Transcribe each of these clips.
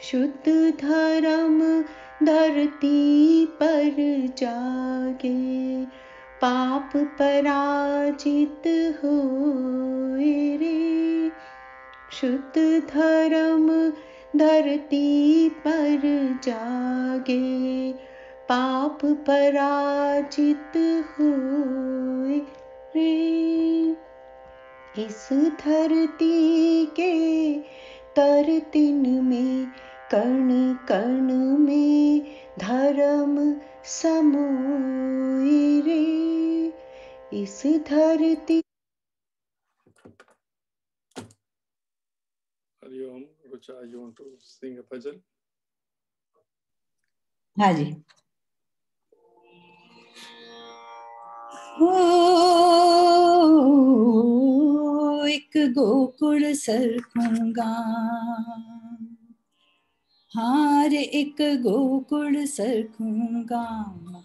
शुद्ध धर्म धरती पर जागे, पाप पराजित होए रे। शुद्ध धर्म धरती पर जागे, पाप पराजित होए रे। इस धरती के तरतिन में, कण कण में धर्म समोए रे। इस धरती। Hariom. Rucha, you want to sing a bhajan? हाँ जी। एक गोकुल सरखूंगा, हार एक गोकुल सरखूंगा,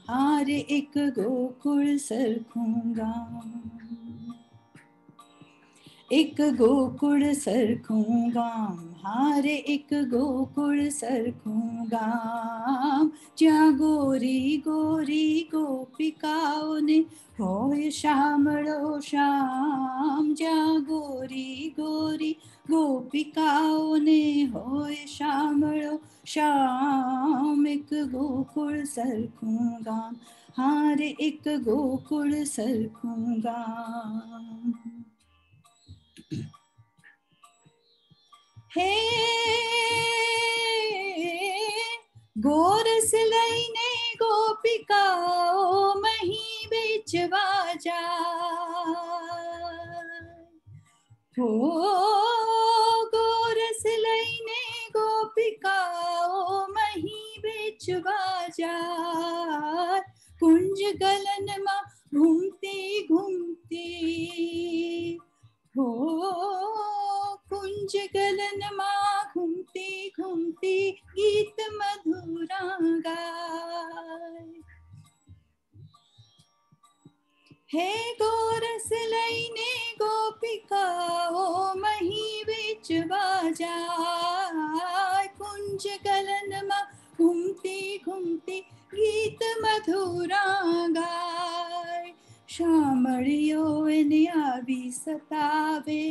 हार एक गोकुल सरखूंगा। एक गोकुल सरखूंगा, हार एक गोकुल सरखूंगा। ज्यां गोरी गोरी गोपिकाओं ने होय श्यामलो श्याम। ज्यां गोरी गोरी गोपिकाओं ने होय श्यामलो श्याम। एक गोकुल सरखूंगा, हार एक गोकुल सरखूंगा। हे गोरस लईने गोपिकाओ मही बेचवा जा। हो गोरस लईने गोपिकाओ मही बेचवा जा। कुंज गलन मा घूमती घूमती, हो कुंज गलन माँ घूमती घूमती गीत मधुरा गाय। हे गोरस लईने गोपिकाओ मही बेचवा जाय। कुंज गलन माँ घूमती घूमती गीत मधुरा गाय। श्यामळियो ने आवी सतावे,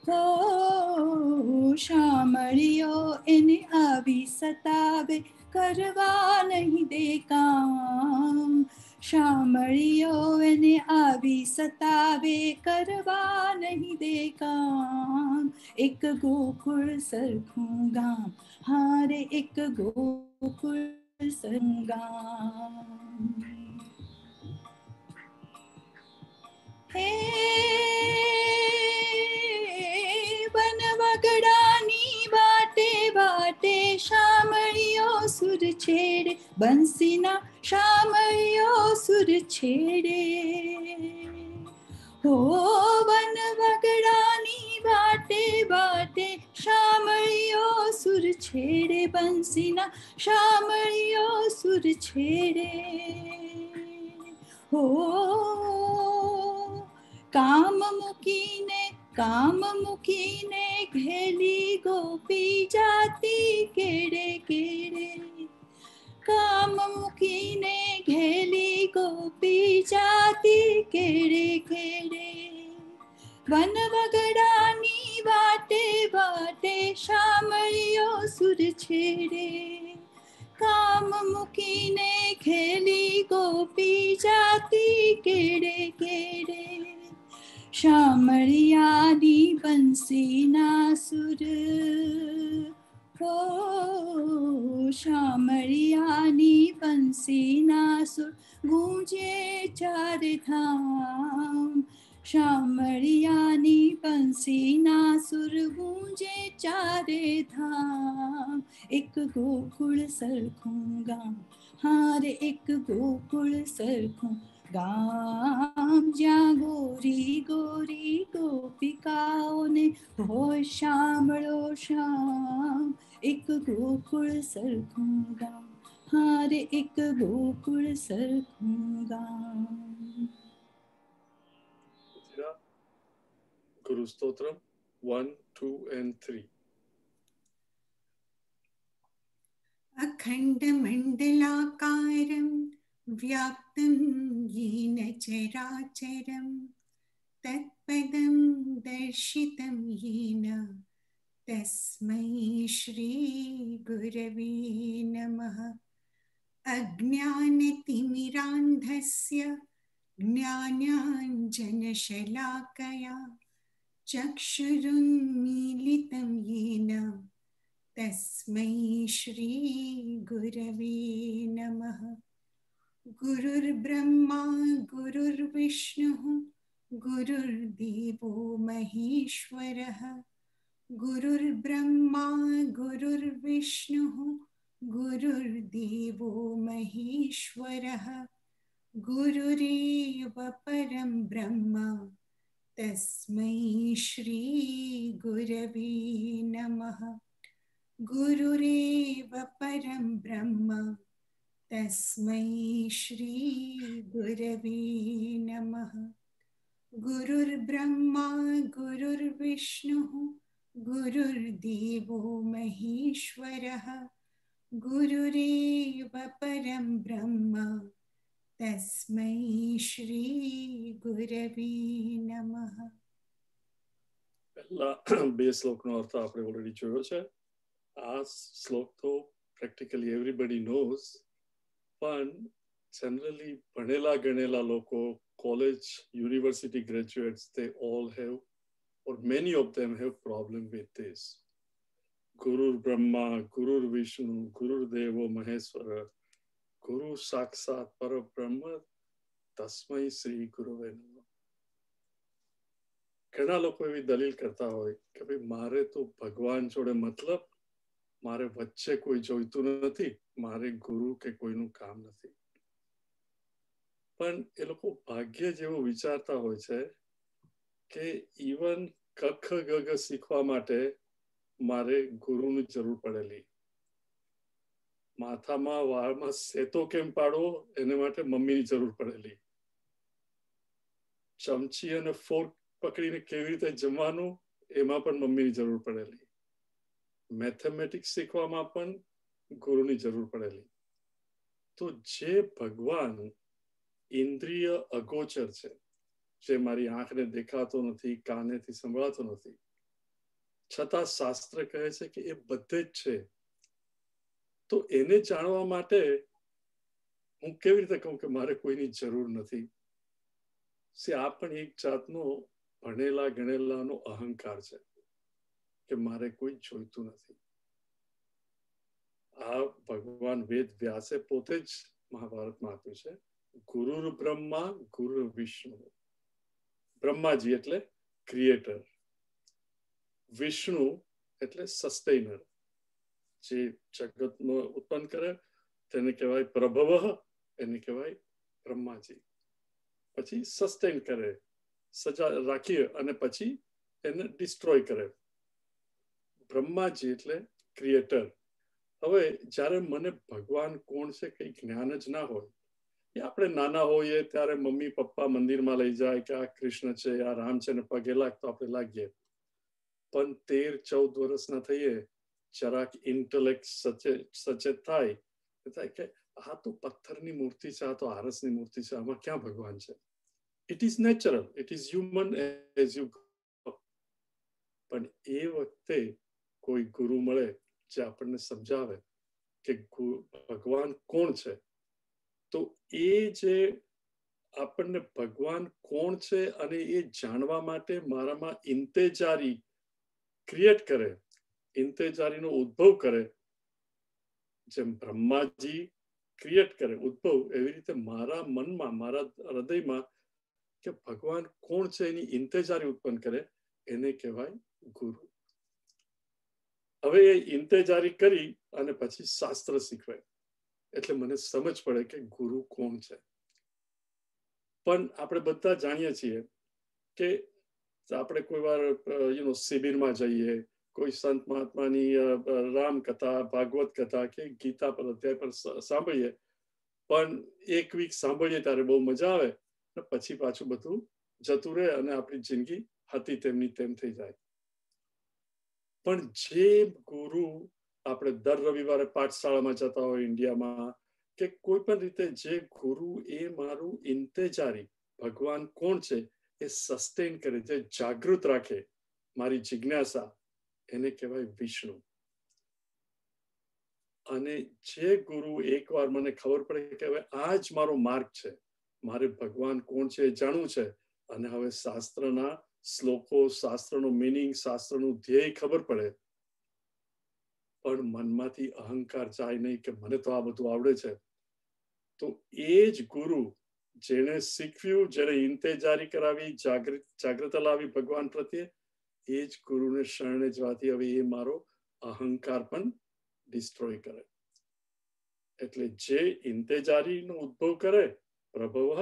हो श्यामळियो ने आवी सतावे, करवा नहीं दे काम। श्यामळियो ने आवी सतावे, करवा नहीं दे काम। एक गोकुल सरखूंगा, हार एक गोकुल सरखूंगा। हे वन वगड़ानी बाटे बाटे, श्यामळियो सुर छेड़े बंसीना, श्यामळियो सुर छेड़े। हो वन वगड़ानी बाटे बाटे, श्यामळियो सुर छेड़े बंसीना, श्यामळियो सुर छेड़े। हो काम मुकी ने घेली गोपी जाती केड़े केड़े। काम मुकी ने घेली गोपी जाती केड़े केड़े। वन वगड़ानी बाटे बाटे, श्यामळियो सुर छेड़े। काम मुकी ने खेली गोपी जाती केड़े केड़े। श्यामळियानी बंसी नासुर, हो श्यामळियानी बंसी नासुर गूंजे चार धाम। श्यामळियानी बंसी नासुर गूंजे चारे धाम। एक गोकुल सरखूंगा, हार एक गोकुल सरखूंगा। ज्यां गोरी गोरी गोपिकाओं ने होय श्यामळो श्याम। एक गोकुल सरखूंगा, हार एक गोकुल सरखूंगा। Guru Stotram 1, 2 and 3. अखण्डमण्डलाकारं व्याप्तं येन चराचरं तत्पदं दर्शितं येन तस्मै श्रीगुरवे नमः। अज्ञानतिमिरान्धस्य ज्ञानाञ्जनशलाकया चक्षुरुन्मीलितं येन तस्मै श्रीगुरवे नमः। गुरुर्ब्रह्मा गुरुर्विष्णुः गुरुर्देवो महेश्वरः। गुरुर्ब्रह्मा गुरुर्विष्णुः गुरुर्देवो महेश्वरः। गुरुरेव परं ब्रह्म तस्मै श्रीगुरवे नमः। गुरुरेव परं ब्रह्म तस्मै श्रीगुरवे नमः। गुरुर्ब्रह्मा गुरुर्विष्णुः गुरुर्देवो महेश्वरः। गुरुरेव परं ब्रह्म तस्मै श्रीगुरवे नमः। પહેલા બે શ્લોકનો અર્થ આપણે ઓલરેડી જોયો છે. આ શ્લોક તો પ્રેક્ટિકલી એવરીબડી નોઝ, પણ જનરલી ભણેલા ગણેલા લોકો, college university graduates, they all have, or many of them have problem with this. Gurur Brahma, Gurur Vishnu, Gurur Devo Maheshwara, Guru Sakshat Parabrahma, Tasmai Sri Gurave Namah. ઘણા લોકો એવી દલીલ કરતા હોય કે ભાઈ મારે તો ભગવાન જોડે મતલબ, મારે વચ્ચે કોઈ જોઈતું નથી, મારે ગુરુ કે કોઈનું કામ નથી. પણ એ લોકો ભાગ્ય જેવું વિચારતા હોય છે કે ઇવન કખ ગગ શીખવા માટે મારે ગુરુની જરૂર પડેલી. માથામાં વાળમાં સેતો કેમ પાડવો એને માટે મમ્મીની જરૂર પડેલી. ચમચી અને ફોર્ક પકડીને કેવી રીતે જમવાનું એમાં પણ મમ્મીની જરૂર પડેલી. મેથેમેટિક્સ શીખવામાં પણ ગુરુની જરૂર પડેલી. તો જે ભગવાન ઇન્દ્રિય અગોચર છે, જે મારી આંખને દેખાતો નથી, કાનેથી સંભળાતો નથી, છતાં શાસ્ત્ર કહે છે કે એ બધે જ છે. તો એને જાણવા માટે હું કેવી રીતે કહું કે મારે કોઈની જરૂર નથી? આ પણ એક જાતનો ભણેલા ગણેલાનો અહંકાર છે કે મારે કોઈ જોઈતું નથી. આ ભગવાન વેદ વ્યાસે પોતે જ મહાભારતમાં આપ્યું છે. ગુરુર બ્રહ્મા ગુરુ વિષ્ણુ. બ્રહ્માજી એટલે ક્રિએટર, વિષ્ણુ એટલે સસ્ટેનર, જે જગતનો ઉત્પન્ન કરે તેને કહેવાય પ્રભવ, એને કહેવાય બ્રહ્માજી. પછી સસ્ટેન કરે, સજા રાખીએ અને પછી એને ડિસ્ટ્રોય કરે. બ્રહ્માજી એટલે ક્રિએટર. હવે જ્યારે મને ભગવાન કોણ છે કઈ જ્ઞાન જ ના હોય, એ આપણે નાના હોઈએ ત્યારે મમ્મી પપ્પા મંદિરમાં લઈ જાય કે આ કૃષ્ણ છે, આ રામ છે, ને પગે લાગતો આપણે લાગીએ. પણ 13-14 વર્ષના થઈએ, જરાક ઇન્ટેલેક્ટ સચેત થાય કે આ તો પથ્થરની મૂર્તિ છે, આ તો આરસની મૂર્તિ છે, આમાં ક્યાં ભગવાન છે? It is natural, it is human as you go. પણ એ વખતે કોઈ ગુરુ મળે જે આપણને સમજાવે કે ભગવાન કોણ છે, તો એ જે આપણને ભગવાન કોણ છે અને એ જાણવા માટે મારામાં ઇન્તેજારી ક્રિએટ કરે, ઇન્તેજારીનો ઉદ્ભવ કરે. જેમ બ્રહ્માજી ક્રિએટ કરે ઉદ્ભવ, એવી રીતે મારા મનમાં, મારા હૃદયમાં કે ભગવાન કોણ છે એની ઇન્તેજારી ઉત્પન્ન કરે, એને કહેવાય ગુરુ. હવે એ ઇન્તેજારી કરી અને પછી શાસ્ત્ર શીખવે, એટલે મને સમજ પડે કે ગુરુ કોણ છે. પણ આપણે બધા જાણીએ છીએ કે આપણે કોઈ વાર શિબિરમાં જઈએ, કોઈ સંત મહાત્માની રામ કથા, ભાગવત કથા કે ગીતા પર અધ્યાય પર સાંભળીએ, પણ એક વીક સાંભળીએ ત્યારે બહુ મજા આવે, પછી પાછું બધું જતું રહે અને આપણી જિંદગી હતી તેમની તેમ થઈ જાય. પણ જે ગુરુ આપણે દર રવિવારે પાઠશાળામાં જતા હોય ઇન્ડિયામાં કે કોઈ પણ રીતે જે ગુરુ એ મારું ઇંતેજારી ભગવાન કોણ છે એ સસ્ટેન કરે, જે જાગૃત રાખે મારી જિજ્ઞાસા, એને કહેવાય વિષ્ણુ. અને જે ગુરુ એકવાર મને ખબર પડે કે હવે આ જ મારો માર્ગ છે, મારે ભગવાન કોણ છે એ જાણવું છે, અને હવે શાસ્ત્રના શ્લોકો, શાસ્ત્રનો મિનિંગ, શાસ્ત્રનું ધ્યેય ખબર પડે, પણ મનમાંથી અહંકાર જાય નહીં કે મને તો આ બધું આવડે છે, તો એ જ ગુરુ જેને શીખવ્યું, જેને ઇંતેજારી કરાવી, જાગૃતતા લાવી ભગવાન પ્રત્યે, એ જ ગુરુને શરણે જવાથી હવે એ મારો અહંકાર પણ ડિસ્ટ્રોય કરે. એટલે જે ઇંતેજારીનો ઉદ્ભવ કરે પ્રભવ,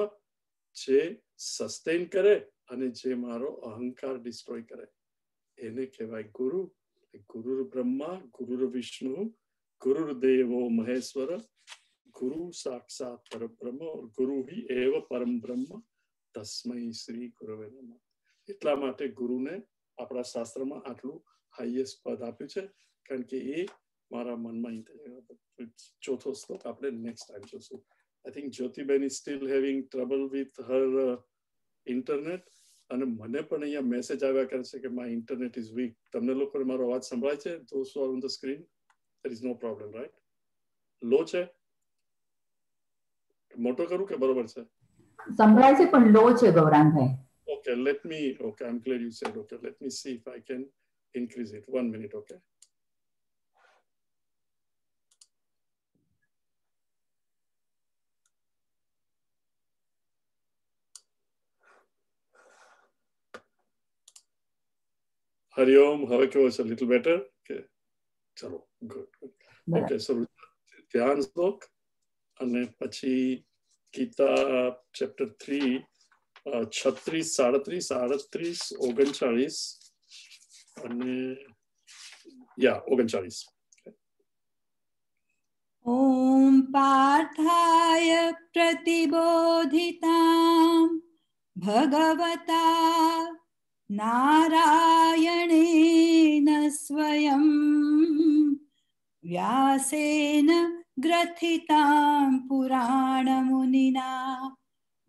જે સસ્ટેન કરે અને જે મારો અહંકાર ડિસ્ટ્રોય કરે, એને કહેવાય ગુરુ. ગુરુર બ્રહ્મા ગુરુર વિષ્ણુ ગુરુર્દેવો મહેશ્વર ગુરુ સાક્ષાત પરબ્રહ્મ ગુરુ હિ એવ પરમ બ્રહ્મ તસ્મૈ શ્રી ગુરવે નમઃ. એટલા માટે ગુરુને આપણા શાસ્ત્રમાં આટલું હાઈએસ્ટ પદ આપ્યું છે, કારણ કે એ મારા મનમાં ચોથો શ્લોક આપણે નેક્સ્ટ ટાઈમ જોશું. I think Jyotiben is still having trouble with her internet, અને મને પણ અહીંયા મેસેજ આવ્યા કરે છે કે માય ઇન્ટરનેટ ઇઝ વીક. તમને લોકોને મારો અવાજ સંભળાય છે? Those who are on the screen, there is no problem, right? Low છે? મોટો કરું કે બરોબર છે? સંભળાય છે પણ લો છે Gaurangbhai. Okay, okay, I'm glad you said okay. Let me see if I can increase it. 1 minute, okay? Hari Om, હવે કેવો છે? Little better? Okay. ચલો, good. Okay, so ધ્યાન શ્લોક અને પછી ગીતા ચેપ્ટર 3 36, 37, 38, 39 અને 39. ઓમ પાર્થાય પ્રતિબોધિતામ ભગવતા નારાયણેન સ્વયં વ્યાસેન ગ્રથિતામ પુરાણમુનિના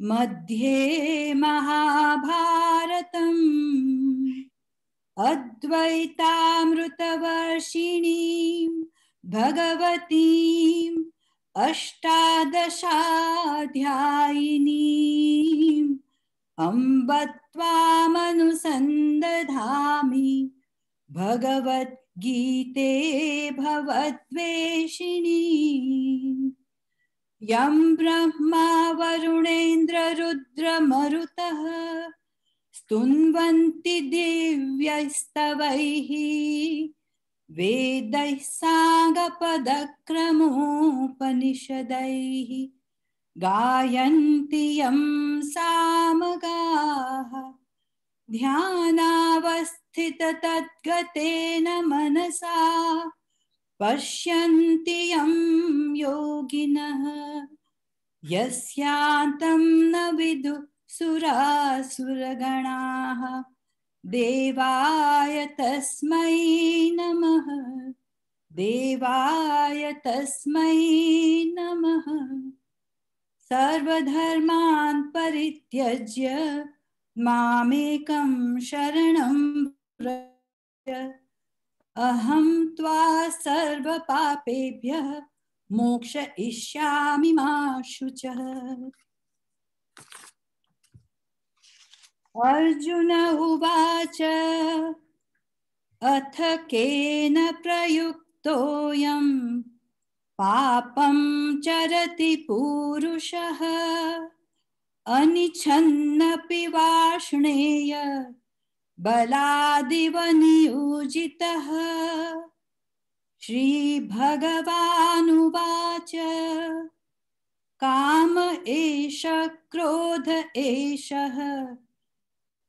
मध्ये महाभारतम् अद्वैतामृतवर्षिणीं भगवतीम् अष्टादशाध्यायिनीम् अम्ब त्वामनुसन्दधामि भगवद्गीते भवद्वेषिणी यं ब्रह्मा वरुणेन्द्र रुद्रमरुतः स्तुन्वन्ति दिव्यस्तवैः वेदैः साङ्गपदक्रमोपनिषदैः गायन्ति यं सामगाः ध्यानावस्थिततद्गतेन मनसा पश्यन्ति यं योगिनः यस्यान्तं न विदुः सुरासुरगणाः देवाय तस्मै नमः देवाय तस्मै नमः सर्वधर्मान् परित्यज्य मामेकं शरणं व्रज अहं त्वा सर्वपापेभ्यः मोक्षयिष्यामि मा शुचः। अर्जुन उवाच अथ केन प्रयुक्तोऽयं पापं चरति पूरुषः अनिच्छन्नपि वाष्णेय बलादिव नियोजितः। श्रीभगवानुवाच काम एष क्रोध एषः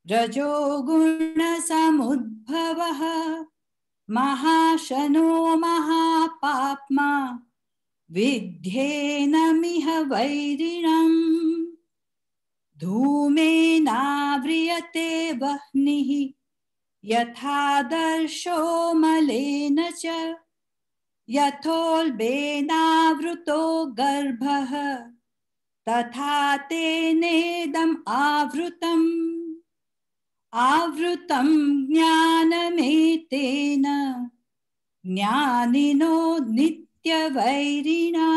रजोगुणसमुद्भवः महाशनो महापाप्मा विद्येनमिह वैरिणम् धूमेनाव्रियते वह्निः यथादर्शो मलेन च यथोल्बेनावृतो गर्भः तथा तेनेदम् आवृतम् आवृतं ज्ञानमेतेन ज्ञानिनो नित्यवैरिणा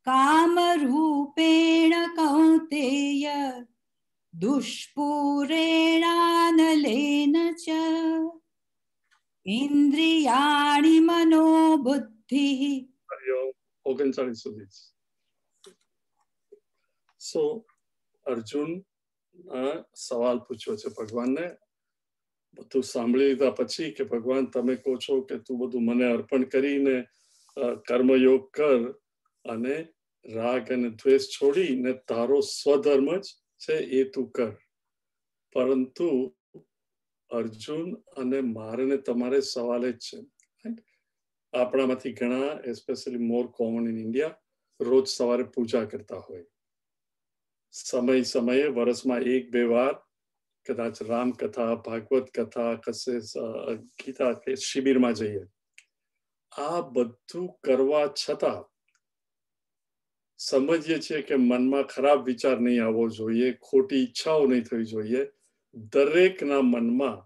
कामरूपेण कौन्तेय दुष्पूरेणानलेन च इन्द्रियाणि मनोबुद्धिः 39 સુધી. સો અર્જુન સવાલ પૂછ્યો છે ભગવાનને. બધું સાંભળી લીધા પછી કે ભગવાન તમે કહો છો કે તું બધું મને અર્પણ કરીને કર્મયોગ કર અને રાગ અને દ્વેષ છોડીને તારો સ્વધર્મ જ છે એ તું કર. પરંતુ અર્જુન અને મારે ને તમારે સવાલ જ છે. આપણામાંથી ઘણા especially more common in India રોજ સવારે પૂજા કરતા હોય. સમય સમયે વર્ષમાં 1-2 વાર કદાચ રામ કથા ભાગવત કથા કશે ગીતા કે શિબિરમાં જઈએ. આ બધું કરવા છતાં સમજીએ છીએ કે મનમાં ખરાબ વિચાર નહીં આવવો જોઈએ, ખોટી ઈચ્છાઓ નહીં થવી જોઈએ દરેકના મનમાં.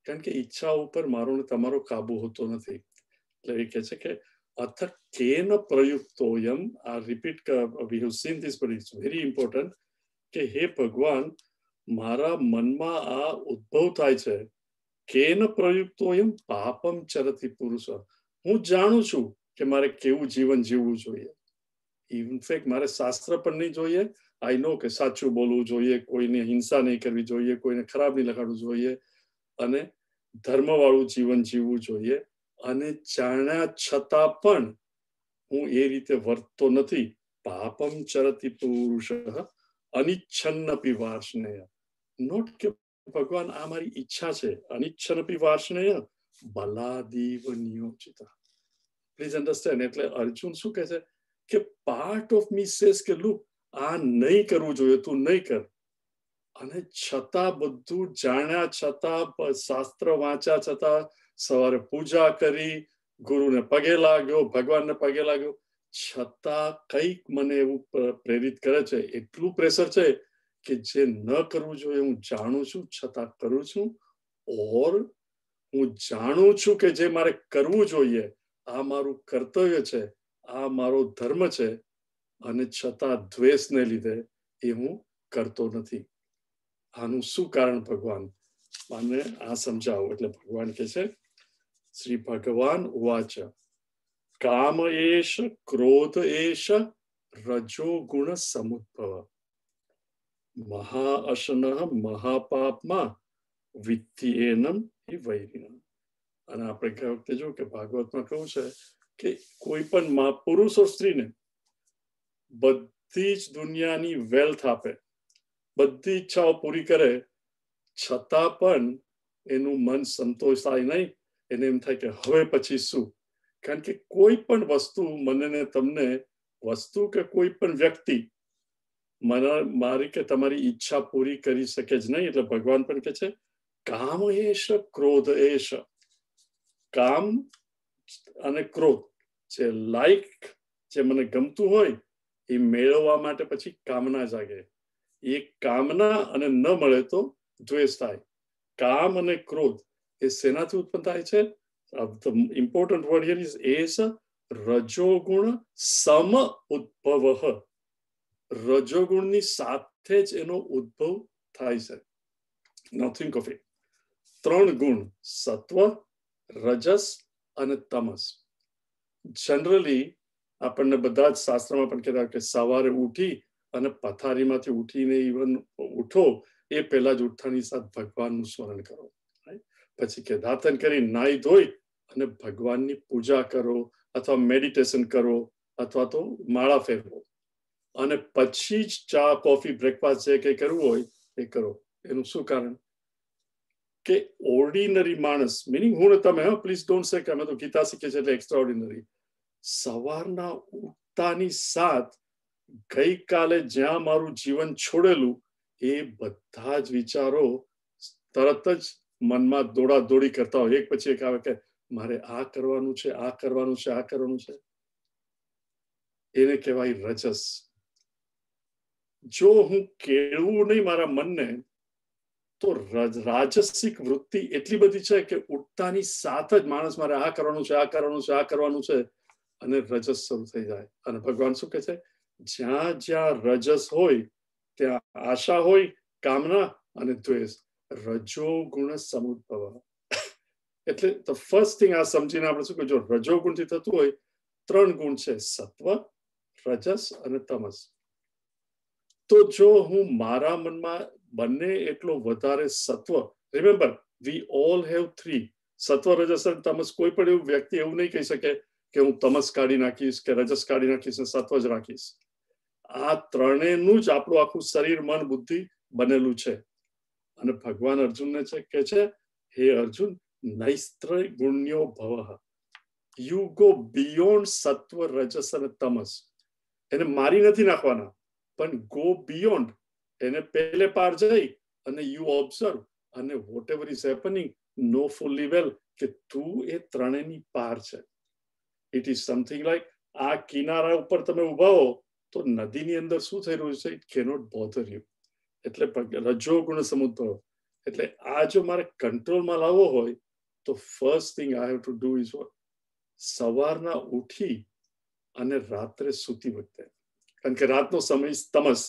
કારણ કે ઈચ્છા ઉપર મારો ને તમારો કાબુ હોતો નથી. એટલે એ કહે છે કે અથ કેન પ્રયુક્તોયમ. આ repeat we have seen this but it's very important કે હે ભગવાન મારા મનમાં આ ઉદ્ભવ થાય છે. કેન પ્રયુક્તોયમ પાપમ ચરતિ પુરુષ. હું જાણું છું કે મારે કેવું જીવન જીવવું જોઈએ. ઇનફેક્ટ મારે શાસ્ત્ર પણ નહીં જોઈએ. આઈ નો કે સાચું બોલવું જોઈએ, કોઈને હિંસા નહીં કરવી જોઈએ, કોઈને ખરાબ નહીં લગાડવું જોઈએ અને ધર્મવાળું જીવન જીવવું જોઈએ. અને જાણ્યા છતાં પણ હું એ રીતે વર્તતો નથી. પાપમ ચરતિ પુરુષ અનિચ્છન્નપી વાર્ષ્ણેય. નોટ કે ભગવાન આ મારી ઈચ્છા છે. અનિચ્છન્નપી વાર્ષ્ણેય બલાદીવ નિયોજિતા. Please understand. એટલે અર્જુન શું કહે છે કે પાર્ટ ઓફ મી સેઝ કે લુક આ નહીં કરવું જોઈએ, તું નહીં કર. અને છતાં બધું જાણ્યા છતાં શાસ્ત્ર વાંચ્યા છતાં સવારે પૂજા કરી, ગુરુને પગે લાગ્યો, ભગવાનને પગે લાગ્યો, છતાં કંઈક મને એવું પ્રેરિત કરે છે, એટલું પ્રેશર છે કે જે ન કરવું જોઈએ હું જાણું છું છતાં કરું છું. ઓર હું જાણું છું કે જે મારે કરવું જોઈએ, આ મારું કર્તવ્ય છે, આ મારો ધર્મ છે, અને છતાં દ્વેષને લીધે એ હું કરતો નથી. આનું શું કારણ ભગવાન? મને આ સમજાવો. એટલે ભગવાન કહે છે શ્રી ભગવાન ઉવાચ કામ એશ ક્રોધ એશ રજોગુણ સમુદ્ભવ મહાઅશન મહાપાપમાં વિત્તિ એનમ એ વૈરિણમ. અને આપણે ગયા વખતે જો કે ભાગવતમાં કહું છે કે કોઈ પણ પુરુષ or સ્ત્રીને બધી જ દુનિયાની વેલ્થ આપે, બધી ઈચ્છાઓ પૂરી કરે, છતાં પણ એનું મન સંતોષ થાય નહીં. એને એમ થાય કે હવે પછી શું? કારણ કે કોઈ પણ વસ્તુ મને ને તમને વસ્તુ કે કોઈ પણ વ્યક્તિ મારી કે તમારી ઈચ્છા પૂરી કરી શકે જ નહીં. એટલે ભગવાન પણ કહે છે કામ એશ ક્રોધ એશ. કામ અને ક્રોધ જે લાઈક, જે મને ગમતું હોય એ મેળવવા માટે પછી કામના જાગે. એ કામના અને ન મળે તો દ્વેષ થાય. કામ અને ક્રોધ એ શેનાથી ઉત્પન્ન થાય છે? The important word here is as રજોગુણ સમ ઉદ્ભવ. રજોગુણની સાથે જ એનો ઉદ્ભવ થાય છે. નાઉ થિંક ઓફ ઇટ. 3 ગુણ, સત્વ, રજસ અને તમસ. જનરલી આપણને બધા જ શાસ્ત્રમાં પણ કહેતા કે સવારે ઉઠી અને પથારીમાંથી ઉઠીને ઇવન ઉઠો એ પહેલા જ ઉઠતાની સાથે ભગવાનનું સ્મરણ કરો. પછી કે દાંતન કરી નાહી ધોઈ અને ભગવાનની પૂજા કરો અથવા મેડિટેશન કરો અથવા તો માળા ફેરવો અને પછી જ ચા કોફી બ્રેકફાસ્ટ જે કંઈ કરવું હોય એ કરો. એનું શું કારણ? કે ઓર્ડિનરી માણસ, મિનિંગ હું ને તમે, પ્લીઝ ડોન્ટ સે કે અમે તો ગીતા શીખીએ છીએ એટલે એક્સ્ટ્રા ઓર્ડિનરી. સવારના ઉઠતાની સાથ ગઈકાલે જ્યાં મારું જીવન છોડેલું એ બધા જ વિચારો તરત જ મનમાં દોડાદોડી કરતા હોય. એક પછી એક આવે કે મારે આ કરવાનું છે, આ કરવાનું છે, આ કરવાનું છે, એને કહેવાય રજસ. જો હું કેળવું નહીં મારા મનને, તો રાજસિક વૃત્તિ એટલી બધી છે કે ઉઠતાની સાથે જ માણસ મારે આ કરવાનું છે, આ કરવાનું છે, આ કરવાનું છે, અને રજસ શરૂ થઈ જાય. અને ભગવાન શું કહે છે? જ્યાં જ્યાં રજસ હોય ત્યાં આશા હોય, કામના અને દ્વેષ. રજો ગુણ સમુદ્ભવ. એટલે ધ ફર્સ્ટ થિંગ આ સમજીને આપણે શું કહ્યું? જો રજોગુણથી થતું હોય, 3 ગુણ છે, સત્વ, રજસ અને તમસ. તો જો હું મારા મનમાં બંને એટલો વધારે સત્વ, રિમેમ્બર વી ઓલ હેવ 3, સત્વ, રજસ અને તમસ. કોઈ પણ એવું વ્યક્તિ એવું નહીં કહી શકે કે હું તમસ કાઢી નાખીશ કે રજસ કાઢી નાખીશ ને સત્વ જ રાખીશ. આ ત્રણેયનું જ આપણું આખું શરીર, મન, બુદ્ધિ બનેલું છે. અને ભગવાન અર્જુનને છે કે છે, હે અર્જુન, નૈસ્ત્રય ગુણ્યો ભવ. યુ ગો બિયોન્ડ સત્વ, રજસ અને તમસ. એને મારી નથી નાખવાના, પણ ગો બિયોન્ડ, એને પહેલે પાર જઈ અને યુ ઓબ્ઝર્વ, અને whatever is happening, know fully well કે તું એ ત્રણેયની પાર છે. ઇટ ઇઝ સમથિંગ લાઈક આ કિનારા ઉપર તમે ઉભા હો તો નદીની અંદર શું થઈ રહ્યું છે, ઇટ કેનોટ બોધર યુ. એટલે રજોગુણ સમુદ્ભવ. એટલે આ જો મારે કંટ્રોલમાં લાવવો હોય તો first thing I have to do is what? સવારના ઉઠી અને રાત્રે સૂતી વખતે, કારણ કે રાતનો સમય તમસ,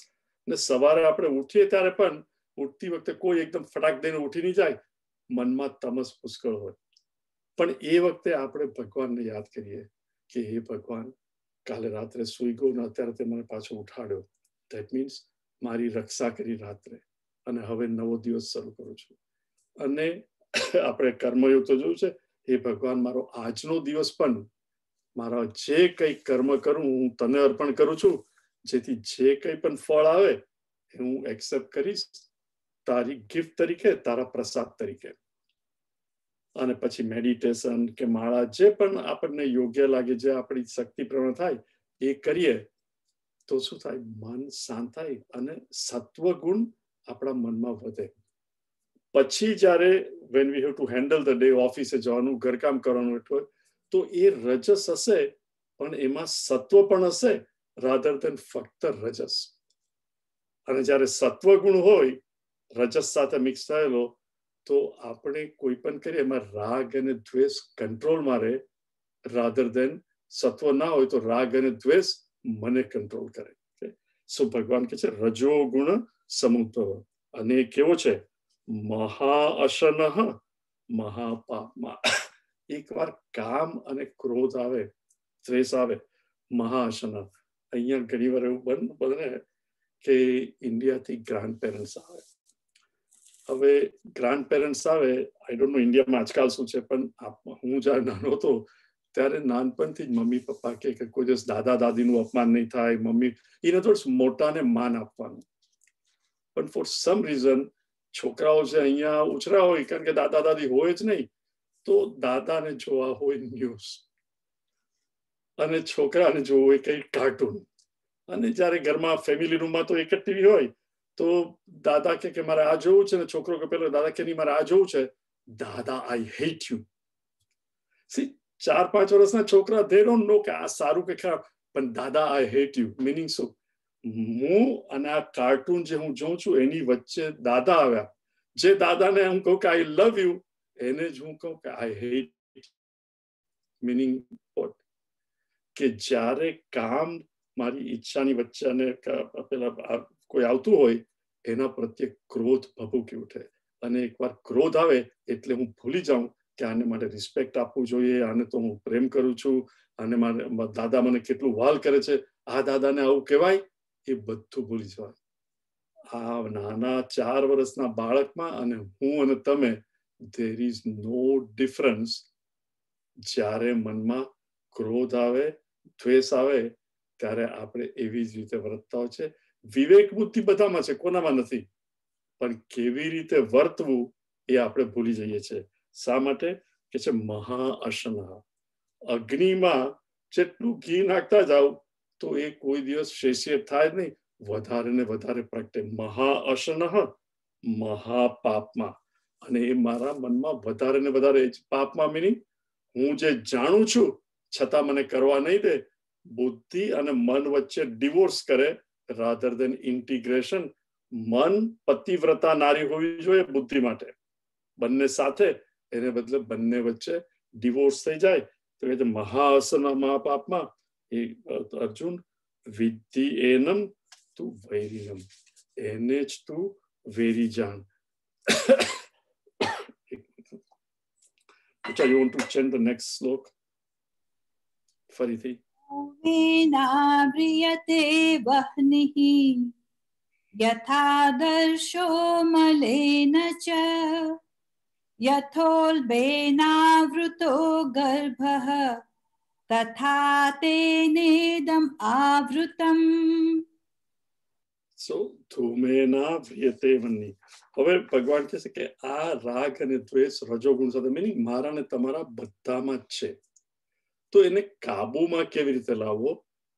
ને સવારે આપણે ઉઠીએ ત્યારે પણ ઉઠતી વખતે કોઈ એકદમ ફટાક દઈને ઉઠી નહીં જાય, મનમાં તમસ પુષ્કળ હોય. પણ એ વખતે આપણે ભગવાનને યાદ કરીએ કે હે ભગવાન, કાલે રાત્રે સૂઈ ગયો ને અત્યારે તે મને પાછો ઉઠાડ્યો. ધેટ મીન્સ મારી રક્ષા કરી રાત્રે, અને હવે નવો દિવસ શરૂ કરું છું. અને આપણે કર્મયોગ તો જોયું છે, હે ભગવાન, મારો આજનો દિવસ પણ મારા જે કંઈ કર્મ કરું હું તને અર્પણ કરું છું, જેથી જે કંઈ પણ ફળ આવે એ હું એક્સેપ્ટ કરીશ તારી ગિફ્ટ તરીકે, તારા પ્રસાદ તરીકે. અને પછી મેડિટેશન કે માળા, જે પણ આપણને યોગ્ય લાગે, જે આપણી શક્તિ પ્રમાણે થાય એ કરીએ તો શું થાય? મન શાંત થાય અને સત્વ ગુણ આપણા મનમાં વધે. પછી જ્યારે when we have to handle the day, ઓફિસે જવાનું, ઘરકામ કરવાનું એટલું, તો એ રજસ હશે પણ એમાં સત્વ પણ હશે, રાધર દેન ફક્ત રજસ. અને જ્યારે સત્વ ગુણ હોય રજસ સાથે મિક્સ થયેલો, તો આપણે કોઈ પણ કરીએ એમાં રાગ અને દ્વેષ કંટ્રોલમાં રહે, રાધર દેન સત્વ ના હોય તો રાગ અને દ્વેષ મને કંટ્રોલ કરે. સો ભગવાન કહે છે રજો ગુણ સમુદ્ભવ. અને કેવો છે? મહાઅશન મહાપાપમાં. એકવાર કામ અને ક્રોધ આવે, દ્વેષ આવે, મહાઅશન. અહીંયા ઘણી વાર એવું બને કે ઇન્ડિયાથી ગ્રાન્ડ પેરેન્ટ્સ આવે. હવે ગ્રાન્ડ પેરેન્ટ્સ આવે, આઈ ડોન્ટ નો ઇન્ડિયામાં આજકાલ શું છે, પણ હું જયારે નાનો હતો ત્યારે નાનપણથી જ મમ્મી પપ્પા કે કોઈ દિવસ દાદા દાદીનું અપમાન નહીં થાય, મમ્મી ઇન અધર વર્ડ્સ મોટાને માન આપવાનું. પણ ફોર સમ રીઝન છોકરાઓ છે અહીંયા ઉછરા હોય, કારણ કે દાદા દાદી હોય જ નહીં, તો દાદાને જોવા હોય ન્યૂઝ અને છોકરાને જોવું હોય કઈ કાર્ટૂન. અને જયારે ઘરમાં ફેમિલી રૂમમાં તો એક જ ટીવી હોય, તો દાદા કે મારે આ જોવું છે, ને છોકરો કે પેલો દાદા કે નહીં મારે આ જોવું છે. દાદા આઈ હેટ યુ. સી 4-5 વર્ષના છોકરા દે ડોન્ટ નો કે આ સારું કે ખરાબ, પણ દાદા આઈ હેટ યુ મીનિંગ શું? હું અને આ કાર્ટૂન જે હું જોઉં છું એની વચ્ચે દાદા આવ્યા. જે દાદાને હું કહું કે આઈ લવ યુ, એને જ હું કહું કે આઈ હેટ. Meaning vote? કે જ્યારે કામ મારી ઈચ્છાની વચ્ચે અને પેલા કોઈ આવતું હોય, એના પ્રત્યે ક્રોધ ભભૂકી ઉઠે. અને એકવાર ક્રોધ આવે એટલે હું ભૂલી જાઉં કે આને માટે રિસ્પેક્ટ આપવું જોઈએ, આને તો હું પ્રેમ કરું છું, અને દાદા મને કેટલું વાલ કરે છે, આ દાદાને આવું કહેવાય, એ બધું ભૂલી જવાય. આ નાના 4 વર્ષના બાળકમાં અને હું અને તમે, there is no difference. જ્યારે મનમાં ક્રોધ આવે, દ્વેષ આવે, ત્યારે આપણે એવી જ રીતે વર્તતા હોય છે. વિવેક બુદ્ધિ બધામાં છે, કોનામાં નથી, પણ કેવી રીતે વર્તવું એ આપણે ભૂલી જઈએ છીએ. શા માટે? કે છે મહાઅશન. અગ્નિમાં જેટલું ઘી નાખતા જાવ તો એ કોઈ દિવસ શેષિયત થાય જ નહીં, વધારે ને વધારે પ્રગટે. મહાઅશન મહાપાપમાં. અને એ મારા મનમાં વધારે ને વધારે પાપમાં મીનિંગ હું જે જાણું છું છતાં મને કરવા નહીં દે, બુદ્ધિ અને મન વચ્ચે ડિવોર્સ કરે રાધર દેન ઇન્ટિગ્રેશન. મન પતિવ્રતા નારી હોવી જોઈએ બુદ્ધિ માટે, બંને સાથે, એને બદલે બંને વચ્ચે ડિવોર્સ થઈ જાય. તો કે મહાઅસના મહાપાપમાં એ અર્જુન વિદ્ધિ એનમ તું વૈરીનમ, એને જ તું વેરી જાણ. You want to chant the next slok? ફરીથી. વેનાવ્રિયતે વહ્નિઃ યથાદર્શો મલેન ચ યથોલ્બેનાવૃતો ગર્ભઃ તથા તેનેદમ આવૃતમ. સો ધૂમેના વ્રિયતે વહ્નિ. હવે ભગવાન કહે છે કે આ રાગ અને દ્વેષ રજોગુણ સાથે, મીનિંગ મારા ને તમારા બધામાં જ છે. તો એને કાબુમાં કેવી રીતે લાવવો?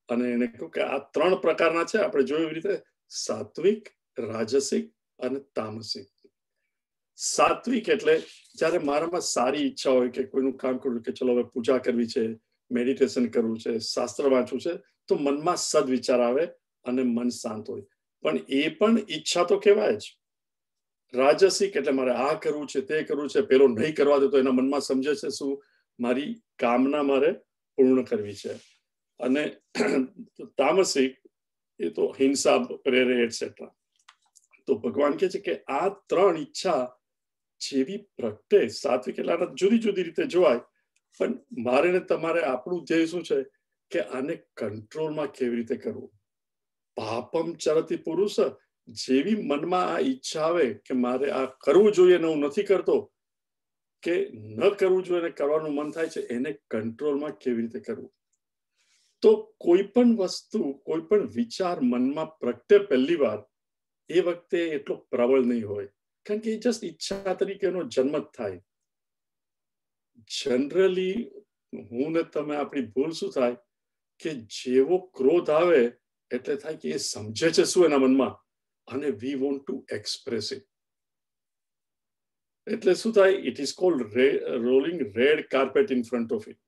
અને એને કહ્યું કે આ 3 પ્રકારના છે. આપણે જોયું એવી રીતે સાત્વિક, રાજસિક અને તામસિક. સાત્વિક એટલે જ્યારે મારામાં સારી ઈચ્છા હોય કે કોઈનું કામ કરવું, કે ચલો હવે પૂજા કરવી છે, મેડિટેશન કરવું છે, શાસ્ત્ર વાંચવું છે, તો મનમાં સદવિચાર આવે અને મન શાંત હોય. પણ એ પણ ઈચ્છા તો કહેવાય જ. રાજસિક એટલે મારે આ કરવું છે, તે કરવું છે, પેલો નહીં કરવા દે તો એના મનમાં સમજે છે શું, મારી કામના મારે પૂર્ણ કરવી છે. અને તામસિક એ તો હિંસા પ્રેરે એટસેટ્રા. તો ભગવાન કહે છે કે આ 3 ઈચ્છા જેવી પ્રગટે, સાત્વિક એટલે જુદી જુદી રીતે જોવાય, પણ મારે ને તમારે આપણું ધ્યેય શું છે કે આને કંટ્રોલમાં કેવી રીતે કરવું. પાપમ ચરતી પુરુષ, જેવી મનમાં આ ઈચ્છા આવે કે મારે આ કરવું જોઈએ ને હું નથી કરતો, કે ન કરવું જોઈએ ને કરવાનું મન થાય છે, એને કંટ્રોલમાં કેવી રીતે કરવું. તો કોઈ પણ વસ્તુ, કોઈ પણ વિચાર મનમાં પ્રગટે પહેલી વાર, એ વખતે એટલો પ્રબળ નહીં હોય, કારણ કે એ જસ્ટ ઈચ્છા તરીકેનો જન્મ જ થાય. જનરલી હું ને તમે આપણી ભૂલ શું થાય કે જેવો ક્રોધ આવે એટલે થાય કે એ સમજે છે શું એના મનમાં, અને we want to express it. એટલે શું થાય, it is called rolling red carpet in front of it.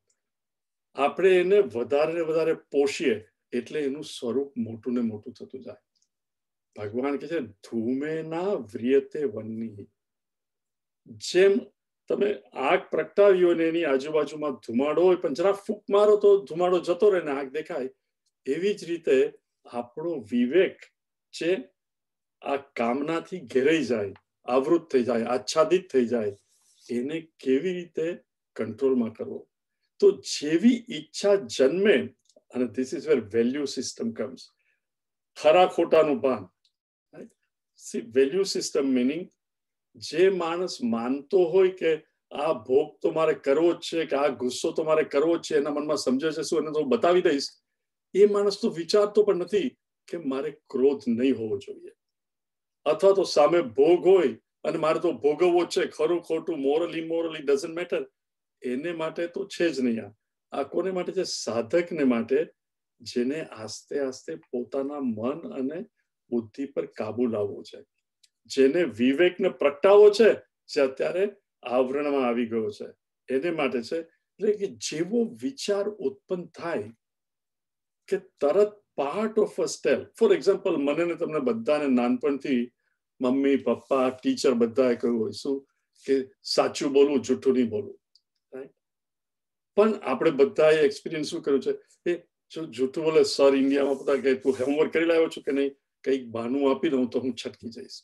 આપણે એને વધારે ને વધારે પોષીએ એટલે એનું સ્વરૂપ મોટું ને મોટું થતું જાય. ભગવાન કહે છે ધૂમેના વ્રિયતે વહ્નિ. જેમ તમે આગ પ્રગટાવી હોય ને એની આજુબાજુમાં ધુમાડો હોય, પણ જરા ફૂંક મારો તો ધુમાડો જતો રહે ને આગ દેખાય. એવી જ રીતે આપણો વિવેક છે આ કામનાથી ઘેરાઈ જાય, આવૃત થઈ જાય, આચ્છાદિત થઈ જાય, એને કેવી રીતે કંટ્રોલમાં કરવો. તો જેવી ઈચ્છા જન્મે, અને this is wear value system comes. ખરા ખોટાનું ભાન. વેલ્યુ સિસ્ટમ મીનિંગ જે માણસ માનતો હોય કે આ ભોગ તો મારે કરવો જ છે, કે આ ગુસ્સો તો મારે કરવો જ છે, એના મનમાં સમજે છે શું, એને તો બતાવી દઈશ, એ માણસ તો વિચારતો પણ નથી કે મારે ક્રોધ નહીં હોવો જોઈએ. અથવા તો સામે ભોગ હોય અને મારે તો ભોગવવો જ છે, ખરું ખોટું, મોરલી ઇમોરલી ડઝન્ટ મેટર, એને માટે તો છે જ નહીં. આ કોને માટે છે? સાધકને માટે, જેને આસ્તે આસ્તે પોતાના મન અને બુદ્ધિ પર કાબુ લાવવો છે, જેને વિવેકને પ્રગટાવવો છે, જે અત્યારે આવરણમાં આવી ગયો છે, એને માટે છે. એટલે કે જેવો વિચાર ઉત્પન્ન થાય કે તરત part of a step. For example, મને ને તમને બધાને નાનપણથી મમ્મી, પપ્પા, ટીચર બધાએ કહ્યું હોય શું કે સાચું બોલવું, જૂઠું નહીં બોલવું. પણ આપણે બધાએ એક્સપિરિયન્સ શું કર્યું છે, એ જો જૂઠું બોલે, સર ઇન્ડિયામાં બધા કહે તું હોમવર્ક કરી લાવ્યો છું કે નહીં, કંઈક બહાનું આપી દઉં તો હું છટકી જઈશ,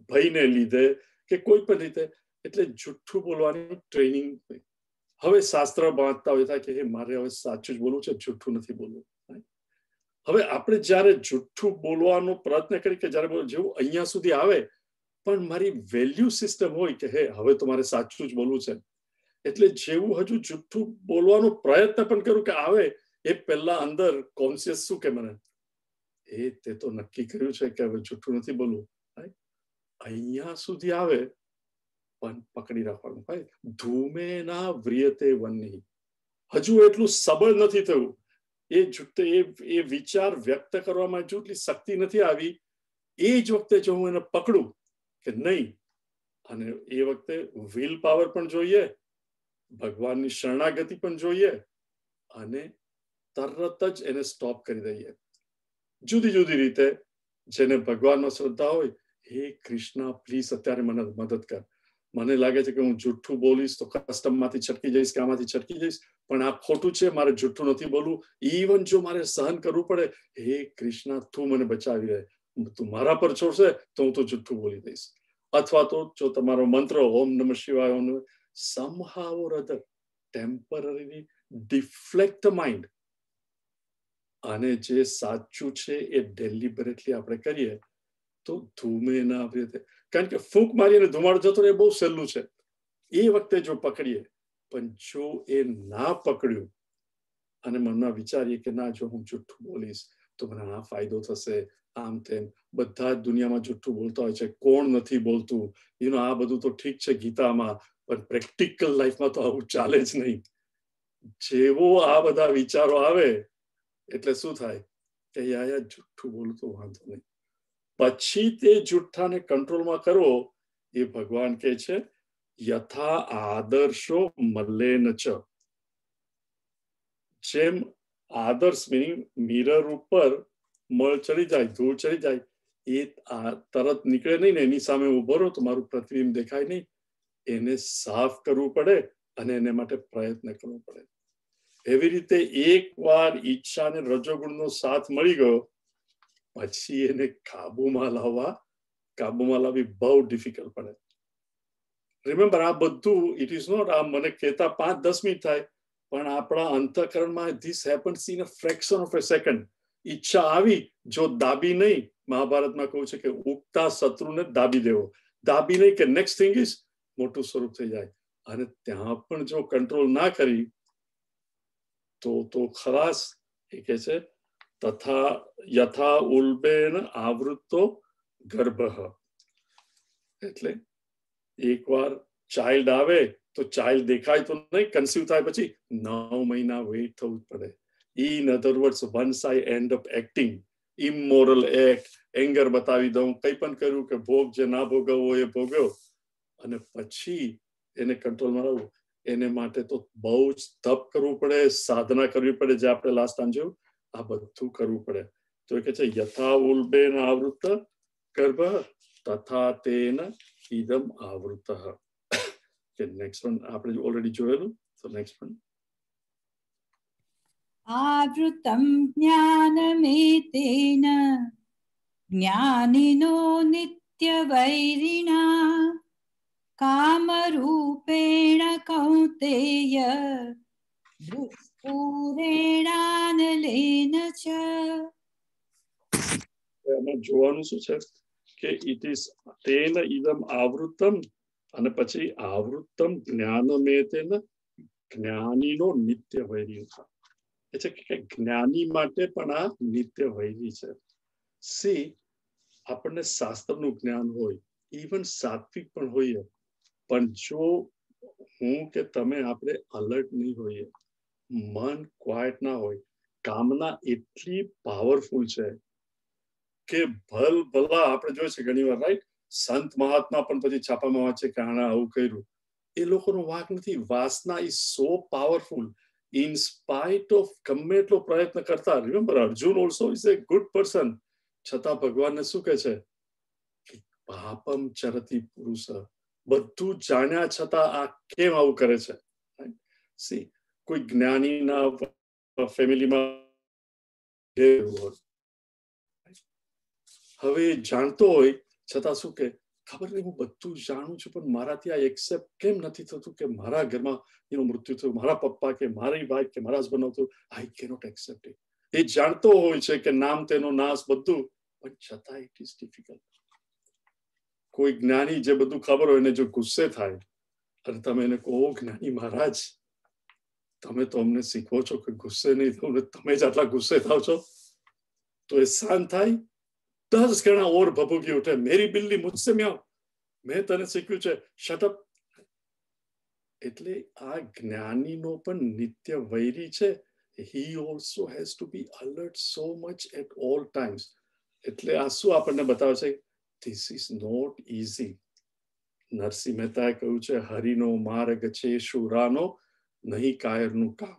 ભયને લીધે કે કોઈ પણ રીતે. એટલે જૂઠું બોલવાની ટ્રેનિંગ. હવે શાસ્ત્ર વાંચતા હોય થાય કે હે મારે હવે સાચું જ બોલવું છે, જૂઠું નથી બોલવું. હવે આપણે જ્યારે જૂઠું બોલવાનો પ્રયત્ન કરી કે જ્યારે જેવું અહીંયા સુધી આવે, પણ મારી વેલ્યુ સિસ્ટમ હોય કે હે હવે તો મારે સાચું જ બોલવું છે, એટલે જેવું હજુ જૂઠું બોલવાનો પ્રયત્ન પણ કરું કે આવે, એ પહેલા અંદર કોન્શિયસ શું કે મને એ તે તો નક્કી કર્યું છે કે હવે જૂઠું નથી બોલવું. અહીંયા સુધી આવે પણ પકડી રાખવાનું. ભાઈ ધૂમેના વ્રિયતે વહ્નિ. હજુ એટલું સબળ નથી થયું, એ વિચાર વ્યક્ત કરવામાં હજુ એટલી શક્તિ નથી આવી. એ જ વખતે જો હું એને પકડું કે નહીં, અને એ વખતે વિલ પાવર પણ જોઈએ ભગવાનની શરણાગતિ પણ જોઈએ અને તરત જ એને સ્ટોપ કરી દઈએ. જુદી જુદી રીતે જેને ભગવાનમાં શ્રદ્ધા હોય, હે કૃષ્ણ પ્લીઝ અત્યારે મને મદદ કર, મને લાગે છે કે હું જુઠ્ઠું બોલીશ તો કસ્ટમમાંથી છટકી જઈશ કે આમાંથી છટકી જઈશ, પણ આ ખોટું છે, મારે જુઠ્ઠું નથી બોલવું, ઇવન જો મારે સહન કરવું પડે, હે કૃષ્ણ તું મને બચાવી દે, તું મારા પર છોડશે તો હું તો જુઠ્ઠું બોલી દઈશ. અથવા તો જો તમારો મંત્ર ઓમ નમઃ શિવાય somehow or other temporarily deflect the mind, અને જે સાચું છે એ ડેલિબરેટલી આપણે કરીએ તો ધૂમે ના આવી રીતે, કારણ કે ફૂંક મારીને ધુમાડો જતો રહે બહુ સહેલું છે, એ વખતે જો પકડીએ, પણ જો એ ના પકડ્યું અને મનમાં વિચારીએ કે ના જો હું જુઠ્ઠું બોલીશ તો મને આ ફાયદો થશે, આમ તેમ, બધા જ દુનિયામાં જુઠ્ઠું બોલતા હોય છે, કોણ નથી બોલતું, આ બધું તો ઠીક છે ગીતામાં, પણ પ્રેક્ટિકલ લાઈફમાં તો આવું ચાલે જ નહીં. જેવો આ બધા વિચારો આવે એટલે શું થાય કે યાર જુઠ્ઠું બોલું તો વાંધો નહીં, પછી તે જુઠ્ઠાને કંટ્રોલમાં કરવો એ ભગવાન કહે છે યથા આદર્શો મલ્લેન ચ. જેમ આદર્શ મિનિંગ મિરર ઉપર મળ ચડી જાય, ધૂળ ચડી જાય, એ તરત નીકળે નહીં ને એની સામે ઉભો રહો તો મારું પ્રતિબિંબ દેખાય નહીં, એને સાફ કરવું પડે અને એને માટે પ્રયત્ન કરવો પડે. એવી રીતે એકવાર ઈચ્છા અને રજોગુણનો સાથ મળી ગયો પછી એને કાબુમાં લાવવી બહુ ડિફિકલ્ટ પડે. રિમેમ્બર આ બધું ઇટ ઇઝ નોટ આ મને કહેતા 5-10 મિનિટ થાય, પણ આપણા અંતઃકરણમાં this happens in a fraction of a second. ઈચ્છા આવી જો દાબી નહીં, મહાભારતમાં કહું છે કે ઉગતા શત્રુને દાબી દેવો, દાબી નહીં કે નેક્સ્ટ થિંગ ઇઝ મોટું સ્વરૂપ થઈ જાય, અને ત્યાં પણ જો કંટ્રોલ ના કરી તો ખલાસ. એ કે છે તથા યથા ઉલ્બેન આવૃત્તો ગર્ભ, એટલે એકવાર ચાઇલ્ડ આવે તો ચાઇલ્ડ દેખાય તો નહીં, કન્સીવ થાય પછી 9 મહિના વેઇટ થવું પડે. In other words once I end up acting immoral act, anger બતાવી દઉં, કંઈ પણ કર્યું કે ભોગ જે ના ભોગવવો એ ભોગવ્યો, અને પછી એને કંટ્રોલમાં લાવવું, એને માટે તો બહુ જ તપ કરવું પડે, સાધના કરવી પડે, જે આપણે લાસ્ટ ટાઈમ જોયું, આ બધું કરવું પડે. તો એ કે છે યથા ઉલ્બેન આવૃત ગર્ભ તથા તેન ઇદમ આવૃત. કે નેક્સ્ટ વન આપણે ઓલરેડી જોયેલું, તો નેક્સ્ટ વન आवृतं ज्ञानमेतेन ज्ञानिनो नित्यवैरिणा कामरूपेण कौन्तेय दुष्पूरेणानलेन च. એમાં જોવાનું શું છે કે ઇટ ઇઝ તેન ઇદમ આવૃતમ, અને પછી આવૃતમ જ્ઞાનમેતેન જ્ઞાનીનો નિત્ય વૈરી. એટલે કે જ્ઞાની માટે પણ આ નિત્ય વૈરી છે. સી આપણને શાસ્ત્રનું જ્ઞાન હોય, ઇવન સાત્વિક પણ હોઈએ, પણ જો હું કે તમે આપણે અલર્ટ નહીં હોઈએ, મન ક્વાયટ ના હોય, કામના એટલી પાવરફુલ છે કે ભલા આપણે જોઈએ છે ઘણી વાર, રાઈટ, સંત મહાત્મા પણ પછી છાપામાં વાંચે કે આના આવું કર્યું, એ લોકોનો વાંક નથી. વાસના is so powerful. In spite of ગમે એટલો પ્રયત્ન કરતા, remember Arjun also is A good person, છતાં ભગવાનને શું કહે છે પાપમ ચરતી પુરુષ, બધું જાણ્યા છતાં આ કેમ આવું કરે છે. સી કોઈ જ્ઞાનીના ફેમિલીમાં હવે જાણતો હોય છતાં શું કે ખબર નહીં હું બધું જાણું છું પણ મારાથી આ એક્સેપ્ટ કેમ નથી થતું કે મારા ઘરમાં મૃત્યુ થયું, મારા પપ્પા કે મારી વાઈફ કે મારા હસબન્ડ હતું, આઈ કેનોટ એક્સેપ્ટ ઇટ. એ જાણતો હોય છે કે નામ તેનો નાશ બધું, પણ છતાં ઇટ ઇઝ ડિફિકલ્ટ. કોઈ જ્ઞાની જે બધું ખબર હોય એને જો ગુસ્સે થાય અને તમે એને કહો જ્ઞાની મહારાજ તમે તો અમને શીખવો છો કે ગુસ્સે નહીં થવું, તમે જ આટલા ગુસ્સે થાવ છો, તો એ શાંત થાય, 10 ગણા ઓર ભભૂકી ઉઠે, મેરી બિલ્લી મુझसे म्याऊं, મેં તને શીખ્યું છે, શટ અપ. એટલે આ જ્ઞાનીનો પણ નિત્ય વૈરી છે. he also has to be alert so much at all times. એટલે આ શું આપણને બતાવે છે, this is not easy. Narsinh મહેતાએ કહ્યું છે, હરિનો માર્ગ છે શુરાનો, નહીં કાયરનું કામ.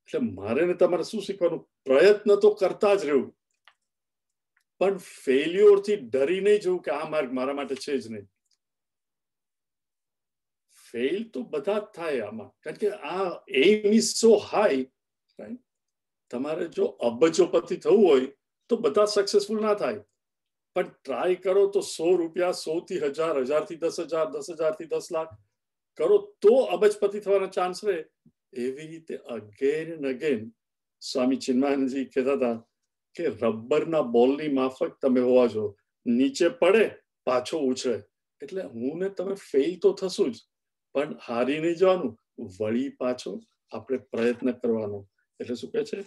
એટલે મારે ને તમારે શું શીખવાનું? પ્રયત્ન તો કરતા જ રહેવું, પણ ફેલ્યોર થી ડરી નહીં જવું કે આ માર્ગ મારા માટે છે જ નહીં. ફેલ તો બધા જ થાય આમાં, કારણ કે આ એમ ઇઝ સો હાઈ. તમારે જો અબજોપતિ થવું હોય તો બધા સક્સેસફુલ ના થાય, પણ ટ્રાય કરો તો 100 રૂપિયા, 100 થી 1000, 1000 થી 10,000, 10,000 થી 10 લાખ કરો તો અબજપતિ થવાનો ચાન્સ રહે. એવી રીતે અગેન એન્ડ અગેન સ્વામી ચિન્મયાનંદજી કહેતા હતા કે રબરના બોલની માફક તમે હોવા જો, નીચે પડે પાછો ઉછળે. એટલે હું ને તમે ફેલ તો થશું જ, પણ હારી નહીં જવાનું, વળી પાછો આપણે પ્રયત્ન કરવાનો. એટલે શું કહે છે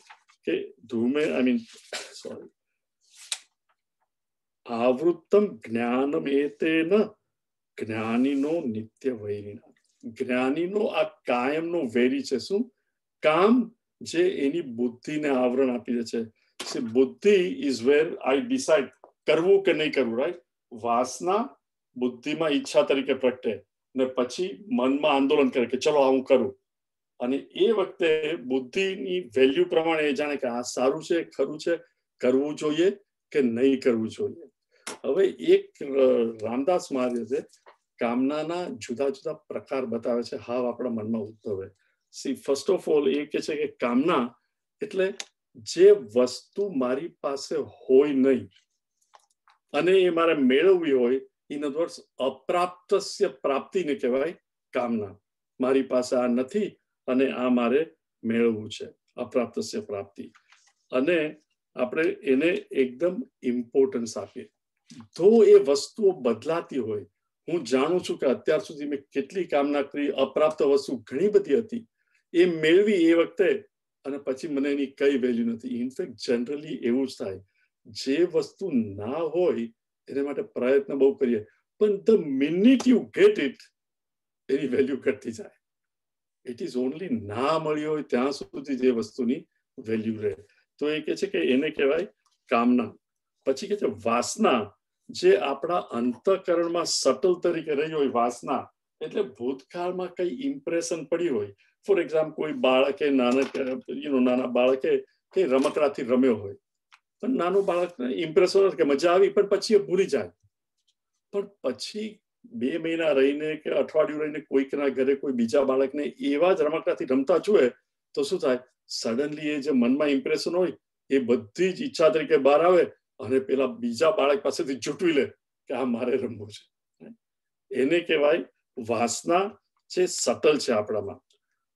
કે ધૂમે સોરી આવૃત્તમ જ્ઞાનમ એતેન જ્ઞાનીનો નિત્ય વૈરીના. જ્ઞાનીનો આ કાયમનો વેરી છે. શું કામ? જે એની બુદ્ધિને આવરણ આપી દે છે. બુદ્ધિ ઇઝ વેર આઈ ડિસાઇડ કરવું કે નહીં કરવું, રાઈટ? વાસના બુદ્ધિમાં ઈચ્છા તરીકે પ્રગટે ને પછી મનમાં આંદોલન કરે કે ચલો હું કરું, અને એ વખતે બુદ્ધિની વેલ્યુ પ્રમાણે એ જાણે કે આ સારું છે, ખરું છે, કરવું જોઈએ કે નહીં કરવું જોઈએ. હવે એક રામદાસ મહારાજે કામનાના જુદા જુદા પ્રકાર બતાવે છે, હાવ આપણા મનમાં ઉદ્ભવે. સી ફર્સ્ટ ઓફ ઓલ એ કે છે કે કામના એટલે જે વસ્તુ મારી પાસે હોય નહીં અને એ મારે મેળવવી હોય, ઇન અધર વર્ડ્સ અપ્રાપ્તસ્ય પ્રાપ્તિને કહેવાય કામના. મારી પાસે આ નથી અને આ મારે મેળવવું છે, અપ્રાપ્તસ્ય પ્રાપ્તિ. અને આપણે એને એકદમ ઇમ્પોર્ટન્સ આપીએ. તો એ વસ્તુઓ બદલાતી હોય. હું જાણું છું કે અત્યાર સુધી મેં કેટલી કામના કરી, અપ્રાપ્ત વસ્તુ ઘણી બધી હતી, એ મેળવી એ વખતે, અને પછી મને એની કઈ વેલ્યુ નથી. ઇનફેક્ટ જનરલી એવું જ થાય. જે વસ્તુ ના હોય એના માટે પ્રયત્ન બહુ કરીએ, પણ the minute you get it any value ઘટતી જાય. ઇટ ઇઝ ઓનલી ના મળી હોય ત્યાં સુધી જે વસ્તુની વેલ્યુ રહે. તો એ કે છે કે એને કહેવાય કામના. પછી કે છે વાસના, જે આપણા અંતઃકરણમાં સટલ તરીકે રહી હોય. વાસના એટલે ભૂતકાળમાં કઈ ઇમ્પ્રેશન પડી હોય. ફોર એક્ઝામ્પલ કોઈ બાળકે નાના બાળકે કઈ રમકડાથી રમ્યો હોય, પણ નાનું બાળકને ઇમ્પ્રેશન કે મજા આવી, પણ પછી એ ભૂલી જાય. પણ પછી 2 મહિના રહીને કે અઠવાડિયું રહીને કોઈકના ઘરે કોઈ બીજા બાળકને એવા જ રમકડાથી રમતા જુએ તો શું થાય? સડનલી એ જે મનમાં ઇમ્પ્રેશન હોય એ બધી જ ઈચ્છા તરીકે બહાર આવે અને પેલા બીજા બાળક પાસેથી જૂટવી લે કે આ મારે રમવું છે. એને કહેવાય વાસના, જે સટલ છે આપણામાં.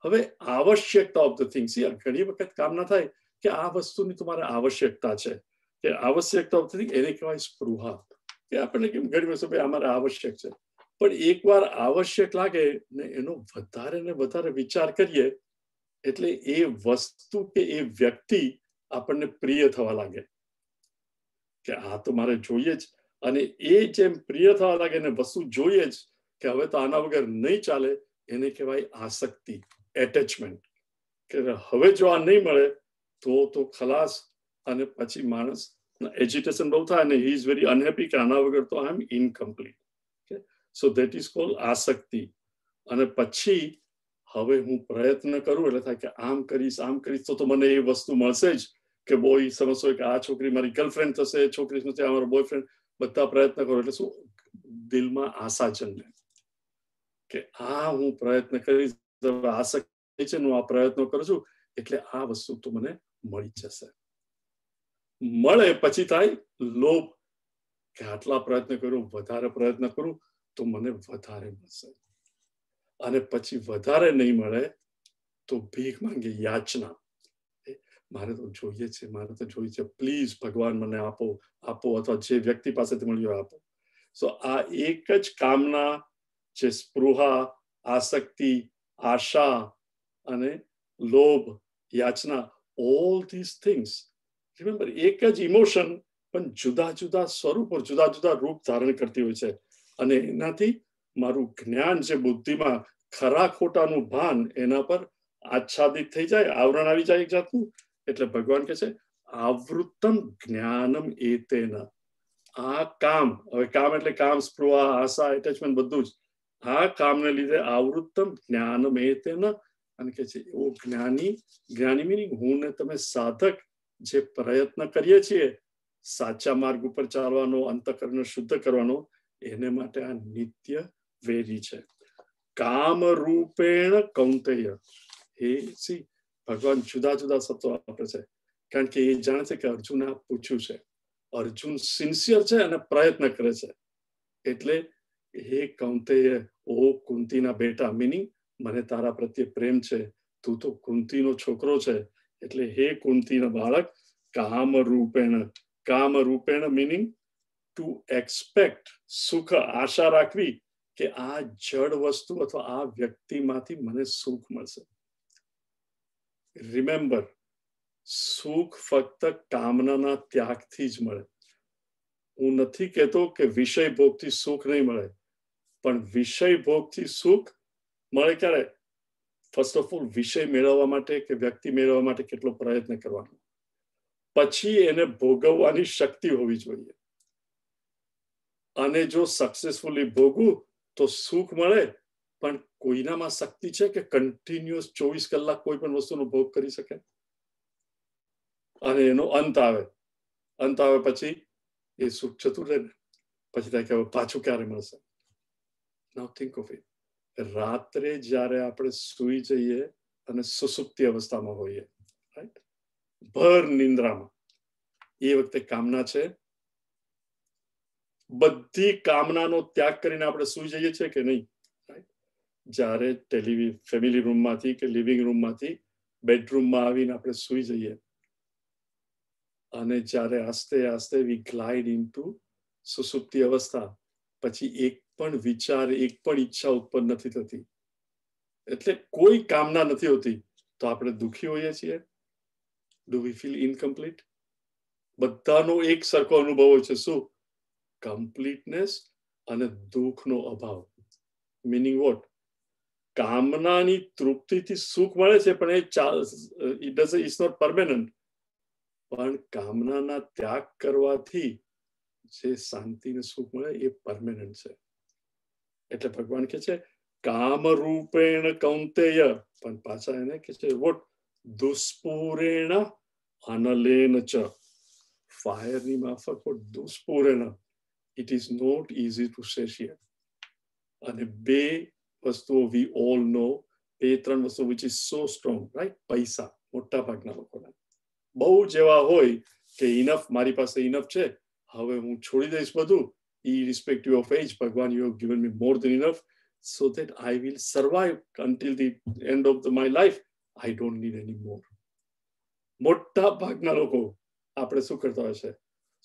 હવે આવશ્યકતા ઓફ ધ થિંગ્સ, ઘણી વખત કામના થાય કે આ વસ્તુની તમારે આવશ્યકતા છે, કે આવશ્યકતા ઓફ ધ થિંગ, એને કહેવાય સ્પૃહા. કે આપણને કેમ ઘણી વસ્તુ ભાઈ અમારે આવશ્યક છે, પણ એકવાર આવશ્યક લાગે ને એનો વધારે ને વધારે વિચાર કરીએ એટલે એ વસ્તુ કે એ વ્યક્તિ આપણને પ્રિય થવા લાગે કે આ તો મારે જોઈએ જ. અને એ જેમ પ્રિય થવા લાગે ને વસ્તુ જોઈએ જ કે હવે તો આના વગર નહીં ચાલે, એને કહેવાય આસક્તિ, એટેચમેન્ટ. કે હવે જો આ નહીં મળે તો ખલાસ, અને પછી માણસ એજિટેશન બહુ થાય અને હી ઇઝ વેરી અનહેપી કે આના વગર તો I am incomplete. So that is called આસક્તિ. અને પછી હવે હું પ્રયત્ન કરું એટલે થાય કે આમ કરીશ તો મને એ વસ્તુ મળશે જ. કે બોય સમજશો કે આ છોકરી મારી ગર્લફ્રેન્ડ થશે, છોકરી થશે અમારો બોયફ્રેન્ડ. બધા પ્રયત્ન કરો એટલે શું? દિલમાં આશા જન્મે કે આ હું પ્રયત્ન કરીશ, આસક્તિ છે, હું આ પ્રયત્નો કરું છું એટલે આ વસ્તુ તો મને મળી જશે. મળે પછી થાય લોભ કે આટલા પ્રયત્ન કરું, વધારે પ્રયત્ન કરું તો મને વધારે મળશે. અને પછી વધારે નહીં મળે તો ભીખ માંગે, યાચના. મારે તો જોઈએ છે, મારે તો જોઈએ છે, પ્લીઝ ભગવાન મને આપો, અથવા જે વ્યક્તિ પાસેથી મળ્યો આપો. સો આ એક જ કામના, જે સ્પૃહા, આસક્તિ, આશા અને લોભ, યાચના, ઓલ ધીસ થિંગ્સ, રિમેમ્બર, એક જ ઇમોશન પણ જુદા જુદા સ્વરૂપ or જુદા જુદા રૂપ ધારણ કરતી હોય છે. અને એનાથી મારું જ્ઞાન, જે બુદ્ધિમાં ખરા ખોટાનું ભાન, એના પર આચ્છાદિત થઈ જાય, આવરણ આવી જાય એક જાતનું. એટલે ભગવાન કહે છે આવૃત્તમ જ્ઞાનમ એતેન. આ કામ, હવે કામ એટલે કામ, સ્પૃહા, આશા, એટેચમેન્ટ બધું જ આ કામને લીધે આવૃત્તમ જ્ઞાનમેતેન, અને કે છે એવો જ્ઞાની, જ્ઞાની મીનિંગ હું ને તમે સાધક જે પ્રયત્ન કરીએ છીએ સાચા માર્ગ ઉપર ચાલવાનો, અંતઃકરણ શુદ્ધ કરવાનો, એને માટે આ નિત્ય વેરી છે. કામ રૂપેણ કૌંતેય, એ સી ભગવાન જુદા જુદા શબ્દો વાપરે છે કારણ કે એ જાણે છે કે અર્જુન આ પૂછ્યું છે, અર્જુન સિન્સિયર છે અને પ્રયત્ન કરે છે, એટલે હે કૌંતેય, ઓ કુંતીના બેટા, મીનિંગ મને તારા પ્રત્યે પ્રેમ છે, તું તો કુંતીનો છોકરો છે, એટલે હે કુંતીના બાળક, કામ રૂપેણ મીનિંગ ટુ એક્સપેક્ટ, સુખ, આશા રાખવી કે આ જડ વસ્તુ અથવા આ વ્યક્તિમાંથી મને સુખ મળશે. રિમેમ્બર, સુખ ફક્ત કામનાના ત્યાગથી જ મળે. હું નથી કહેતો કે વિષય ભોગથી સુખ નહીં મળે, પણ વિષય ભોગથી સુખ મળે ક્યારે? ફર્સ્ટ ઓફ ઓલ વિષય મેળવવા માટે કે વ્યક્તિ મેળવવા માટે કેટલો પ્રયત્ન કરવાનો, પછી એને ભોગવવાની શક્તિ હોવી જોઈએ. અને જો સક્સેસફુલી ભોગવું તો સુખ મળે, પણ કોઈનામાં શક્તિ છે કે કન્ટિન્યુઅસ 24 કલાક કોઈ પણ વસ્તુનો ભોગ કરી શકે? અને એનો અંત આવે પછી એ સુખ જતું રહે ને, પછી થાય કે પાછું ક્યારે મળશે. નાઉ થિંક ઓફ ઇટ, રાત્રે જ્યારે આપણે સૂઈ જઈએ અને સુસુપ્તિ અવસ્થામાં હોઈએ, રાઈટ, ભર નિંદ્રામાં, એ વખતે કામના છે, બધી કામનાનો ત્યાગ કરીને આપણે સૂઈ જઈએ છીએ કે નહીં? જ્યારે ફેમિલી રૂમમાંથી કે લિવિંગ રૂમમાંથી બેડરૂમમાં આવીને આપણે સૂઈ જઈએ અને જ્યારે આસ્તે આસ્તે વી ગ્લાઇડ ઇનટુ સુસુપ્તિ અવસ્થા, પછી એક પણ વિચાર, એક પણ ઈચ્છા ઉત્પન્ન નથી થતી, એટલે કોઈ કામના નથી હોતી, તો આપણે દુઃખી હોઈએ છીએ? Do we feel incomplete? બધાનો એક સરખો અનુભવ હોય છે, શું? કમ્પ્લીટનેસ અને દુઃખનો અભાવ. Meaning vote? કામનાની તૃપ્તિથી સુખ મળે છે, પણ ઇટ્સ નોટ પરમેનન્ટ. પણ કામનાના ત્યાગ કરવાથી જે શાંતિ ને સુખ મળે એ પરમેનન્ટ છે. એટલે ભગવાન કે છે કામ રૂપેણ કૌંતેય, પણ પાછા એને કે છે વોટ? દુષ્પૂરેણ અનલેન ચ. ફાયરની માફક દુષ્પૂરેણ, it is not easy to satiate. અને બે વસ્તુઓ we all know, બે ત્રણ વસ્તુઓ which is so strong, right? પૈસા મોટા ભાગના લોકોના બહુ જેવા હોય કે ઇનફ, મારી પાસે ઇનફ છે, હવે હું છોડી દઈશ બધું, irrespective of age. ભગવાન, you have given me more than enough so that I will survive until the end of my life. I don't need any more. મોટા ભાગના લોકો આપણે શું કરતા હોય છે?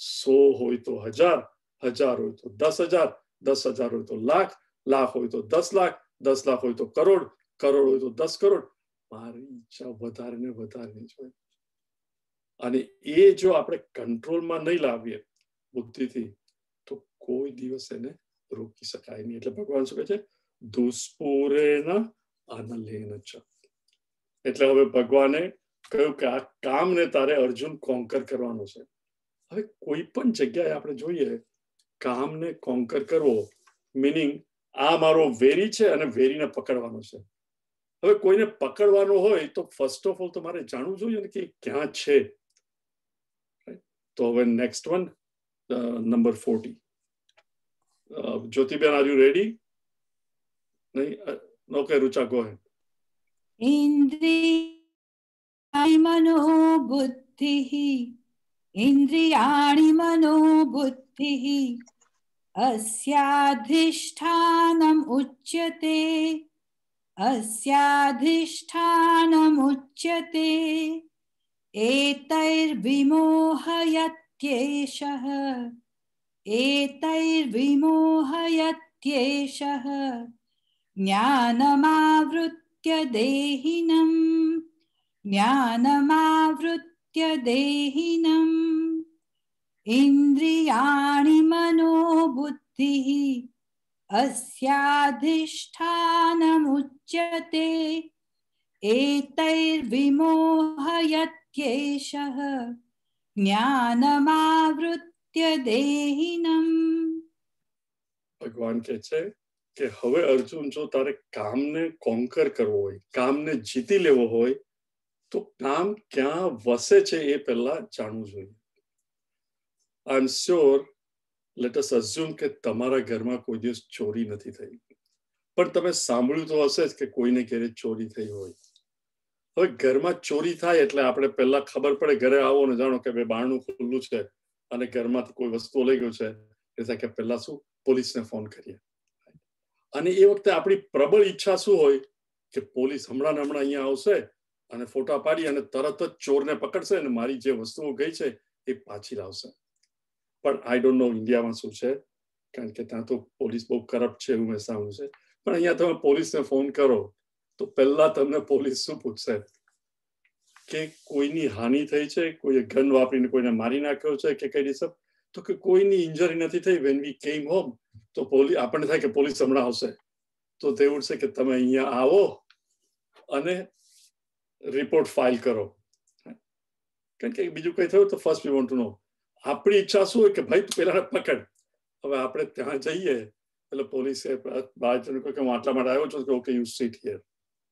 100 હોય તો 1000, 1000 હોય તો 10,000, 10,000 હોય તો લાખ, લાખ હોય તો 10 લાખ, 10 લાખ હોય તો કરોડ, કરોડ હોય તો 10 કરોડ. મારી ઈચ્છા વધારે ને વધારે જ હોય. અને એ જો આપણે કંટ્રોલમાં નહીં લાવીએ બુદ્ધિથી, તો કોઈ દિવસ એને રોકી શકાય નહીં. એટલે ભગવાન શું કહે છે? દુષ્પૂરેણ અનલેન ચ. એટલે હવે ભગવાને કહ્યું કે આ કામને તારે અર્જુન કોન્કર કરવાનો છે. હવે કોઈ પણ જગ્યાએ આપણે જોઈએ કામને કોન્કર કરવો, મીનિંગ આ મારો વેરી છે અને વેરીને પકડવાનો છે. હવે કોઈને પકડવાનો હોય તો ફર્સ્ટ ઓફ ઓલ તો મારે જાણવું જોઈએ ને કે ક્યાં છે. તો હવે next one, number 40. Jyotiben, are you ready? નહીં? Okay, Rucha, go ahead. ઇન્દ્રિયાણિ મનોબુદ્ધિઃ, ઇન્દ્રિયાણિ મનોબુદ્ધિઃ અસ્યાધિષ્ઠાનમ ઉચ્યતે, અસ્યાધિષ્ઠાનમ ઉચ્યતે. એતૈર્વિમોહયત્યેષઃ, એતૈર્વિમોહયત્યેષઃ જ્ઞાનમાવૃત્ય દેહિનમ, જ્ઞાનમાવૃત્ય દેહિનમ. ઇન્દ્રિયાણિ મનોબુદ્ધિઃ અસ્યાધિષ્ઠાનમુચ્યતે, એતૈર્વિમોહયત્યેષઃ જ્ઞાનમાવૃત્ય देहिनम्। ભગવાન કહે છે કે હવે અર્જુન જો તારે કામને કોન્કર કરવો હોય, કામને જીતી લેવો હોય, તો કામ ક્યાં વસે છે એ પહેલા જાણવું જોઈએ. I am sure, let us assume કે તમારા ઘરમાં કોઈ દિવસ ચોરી નથી થઈ, પણ તમે સાંભળ્યું તો હશે જ કે કોઈને ઘરે ચોરી થઈ હોય. હવે ઘરમાં ચોરી થાય એટલે આપણે પહેલા ખબર પડે, ઘરે આવો ને જાણો કે ભાઈ બારણું ખુલ્લું છે અને ઘરમાંથી કોઈ વસ્તુ લઈ ગયું છે, એટલે કે પહેલા શું પોલીસને ફોન કરીએ. અને એ વખતે આપણી પ્રબળ ઈચ્છા શું હોય કે પોલીસ હમણાં અહીંયા આવશે અને ફોટા પાડી અને તરત જ ચોરને પકડશે અને મારી જે વસ્તુઓ ગઈ છે એ પાછી લાવશે. પણ આઈ ડોન્ટ નો ઇન્ડિયામાં શું છે, કારણ કે ત્યાં તો પોલીસ બહુ કરપ્ટ છે એવું મેં સાંભળ્યું છે. પણ અહીંયા તમે પોલીસને ફોન કરો તો પહેલા તમને પોલીસ શું પૂછશે કે કોઈની હાનિ થઈ છે, કોઈએ ગન વાપરીને કોઈને મારી નાખ્યો છે કે કઈ રીતે, તો કે કોઈની ઇન્જરી નથી થઈ. વેન વી કેમ હોમ તો પોલીસ આપણને થાય કે પોલીસ હમણાં આવશે, તો તે ઉઠશે કે તમે અહીંયા આવો અને રિપોર્ટ ફાઇલ કરો. કારણ કે બીજું કઈ થયું તો ફર્સ્ટ વી વોન્ટ ટુ નો. આપણી ઈચ્છા શું હોય કે ભાઈ તું પેલાને પકડ. હવે આપણે ત્યાં જઈએ એટલે પોલીસે બાર જણ કે હું આટલા માટે આવ્યો છું કે ઓકે યુ સીટ હિયર.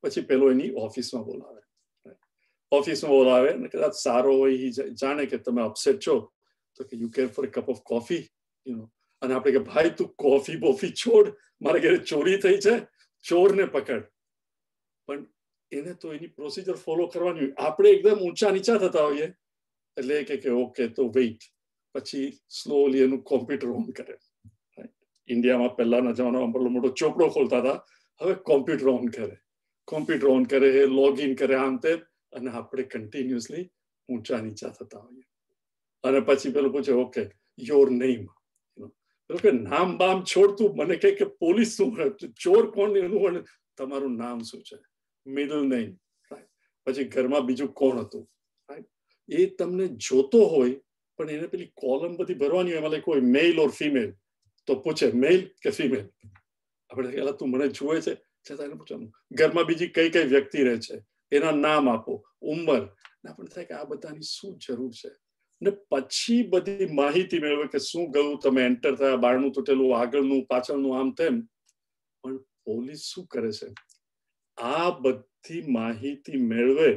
પછી પેલો એની ઓફિસમાં બોલાવે અને કદાચ સારો હોય એ જાણે કે તમે અપસેટ છો તો કે you care for a cup of coffee, અને આપણે કે ભાઈ તું કોફી બોફી છોડ, મારા ઘરે ચોરી થઈ છે, ચોરને પકડ. પણ એને તો એની પ્રોસિજર ફોલો કરવાની હોય. આપણે એકદમ ઊંચા નીચા થતા હોઈએ એટલે કે ઓકે તો વેઇટ, પછી સ્લોલી એનું કોમ્પ્યુટર ઓન કરે. ઇન્ડિયામાં પહેલાના જમાનામાં બહુ મોટો ચોપડો ખોલતા હતા, હવે કોમ્પ્યુટર ઓન કરે, લોગિન કરે, આમ તેમ, અને આપણે કન્ટિન્યુઅસલી ઊંચા નીચા થતા હોઈએ. અને પછી પેલું પૂછે ઓકે યોર નેમ, પેલું કે નામ બામ છોડતું મને કહે કે પોલીસ શું, ચોર કોણ, એનું તમારું નામ શું છે, મિડલ નેમ, પછી ઘરમાં બીજું કોણ હતું, એ તમને જોતો હોય પણ એને પેલી કોલમ બધી ભરવાની હોય, એમાં લખ્યું હોય મેલ ઓર ફિમેલ, તો પૂછે મેલ કે ફિમેલ. આપણે પેલા તું મને જુએ છે, છતાં પૂછવાનું ઘરમાં બીજી કઈ કઈ વ્યક્તિ રહે છે, એના નામ આપો, ઉંમર. આપણને થાય કે આ બધાની શું જરૂર છે, ને પછી બધી માહિતી મેળવે કે શું ગયું, તમે એન્ટર થયા, બારણું તૂટેલું, આગળનું પાછળનું, આમ તેમ. પણ પોલીસ શું કરે છે, આ બધી માહિતી મેળવે,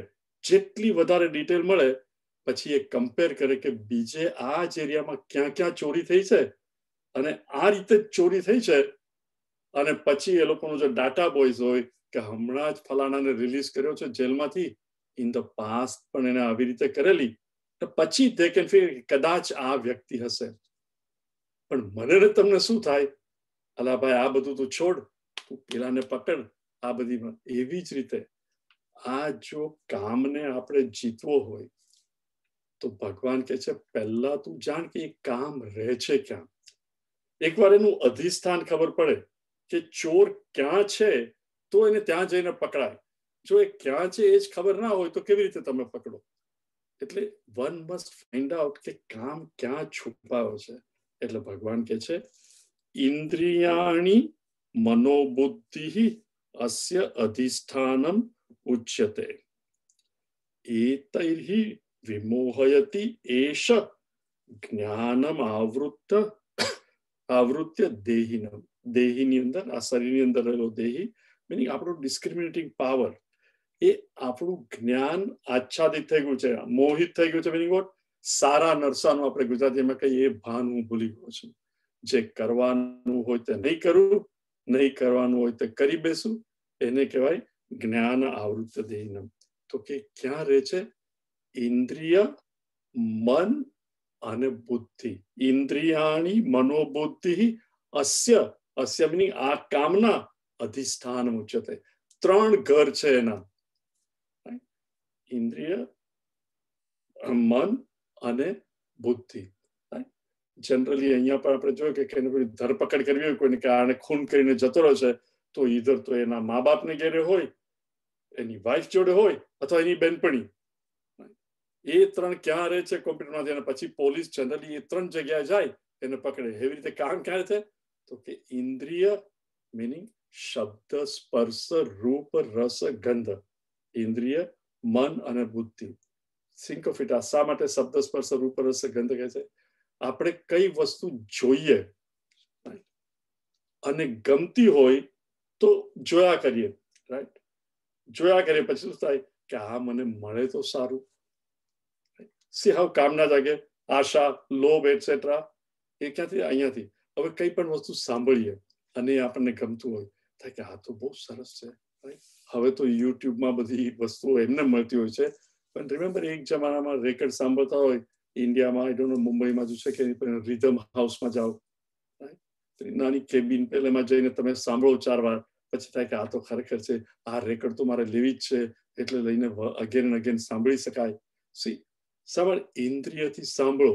જેટલી વધારે ડિટેલ મળે પછી એ કમ્પેર કરે કે બીજે આ જ એરિયામાં ક્યાં ક્યાં ચોરી થઈ છે અને આ રીતે ચોરી થઈ છે. અને પછી એ લોકોનો જે ડાટા બોયઝ હોય કે હમણાં જ ફલાણાને રિલીઝ કર્યો છે જેલમાંથી, ઇન ધ પાસ્ટ પણ એને આવી રીતે કરેલી, પછી તે કેન ફીલ કદાચ આ વ્યક્તિ હશે. પણ મને ને તમને શું થાય, અલા ભાઈ આ બધું તું છોડ, તું પેલાને પકડ. આ બધી એવી જ રીતે આ જો કામને આપણે જીતવો હોય તો ભગવાન કહે છે પહેલા તું જાણ કે એ કામ રહે છે ક્યાં. એકવાર એનું અધિષ્ઠાન ખબર પડે કે ચોર ક્યાં છે તો એને ત્યાં જઈને પકડાય. જો એ ક્યાં છે એ જ ખબર ના હોય તો કેવી રીતે તમે પકડો. એટલે વન મસ્ટ ફાઇન્ડ આઉટ કે કામ ક્યાં છુપાયો છે. એટલે ભગવાન કહે છે ઇન્દ્રિયાણી મનોબુદ્ધિ અસ્ય અધિષ્ઠાનમ ઉચ્યતે એતૈર્હિ વિમોહયતિ એષ જ્ઞાનમ આવૃત્ય દેહિનમ. દેહીની અંદર, આ શરીરની અંદર રહેલો દેહી મીનિંગ આપણું ડિસ્ક્રિમિનેટિંગ પાવર, એ આપણું જ્ઞાન આચ્છાદિત થઈ ગયું છે, મોહિત થઈ ગયું છે. મીનિંગ વોટ, સારા નરસાનું આપણે ગુજરાતીમાં કહીએ એ ભાન હું ભૂલી ગયો છું. જે કરવાનું હોય તે નહીં કરું, નહીં કરવાનું હોય તે કરી બેસું, એને કહેવાય જ્ઞાન આવૃત્ય દેહિનમ. તો કે ક્યાં રહે છે? ઇન્દ્રિય, મન અને બુદ્ધિ. ઇન્દ્રિયાણી મનોબુદ્ધિ અસ્ય, અસ્ય મીનિંગ આ કામના અધિષ્ઠાન ઉચ્યતે. ત્રણ ઘર છે એના, ઇન્દ્રિય, મન અને બુદ્ધિ. જનરલી અહીંયા પણ આપણે જોયું કે ધરપકડ કરવી હોય કોઈને કે આને ખૂન કરીને જતો રહ્યો છે, તો ઈધર તો એના મા બાપને ઘેરે હોય, એની વાઈફ જોડે હોય, અથવા એની બેનપણી. એ ત્રણ ક્યાં રહે છે કોમ્પ્યુટરમાંથી, અને પછી પોલીસ જનરલી એ ત્રણ જગ્યાએ જાય એને પકડે. એવી રીતે કામ ક્યારે છે તો કે ઇન્દ્રિય મીનિંગ શબ્દ, સ્પર્શ, રૂપ, રસ, ગંધ. ઇન્દ્રિય, મન અને બુદ્ધિ. Think of it. શા માટે શબ્દ, સ્પર્શ, રૂપ, રસ, ગંધ કહે છે? આપણે કઈ વસ્તુ જોઈએ અને ગમતી હોય તો જોયા કરીએ, રાઈટ? જોયા કરીએ પછી શું થાય કે આ મને મળે તો સારું. સી હાવ કામના જાગે, આશા, લોભ એટસેટ્રા એ ક્યાંથી? અહીંયાથી. હવે કઈ પણ વસ્તુ સાંભળીએ અને આપણને ગમતું હોય, થાય કે આ તો બહુ સરસ છે. હવે તો યુટ્યુબમાં બધી વસ્તુઓ એમને મળતી હોય છે. પણ રિમેમ્બર, એક જમાનામાં રેકર્ડ સાંભળતા હોય ઇન્ડિયામાં, આઈ ડોન્ટ નો મુંબઈમાં જો છે કે રિધમ હાઉસમાં જાઓ, નાની કેબિન પેલેમાં જઈને તમે સાંભળો 4 વાર, પછી થાય કે આ તો ખરેખર છે, આ રેકર્ડ તો મારે લેવી જ છે, એટલે લઈને અગેન એન્ડ અગેન સાંભળી શકાય. સી સવાલ ઇન્દ્રિયથી સાંભળો,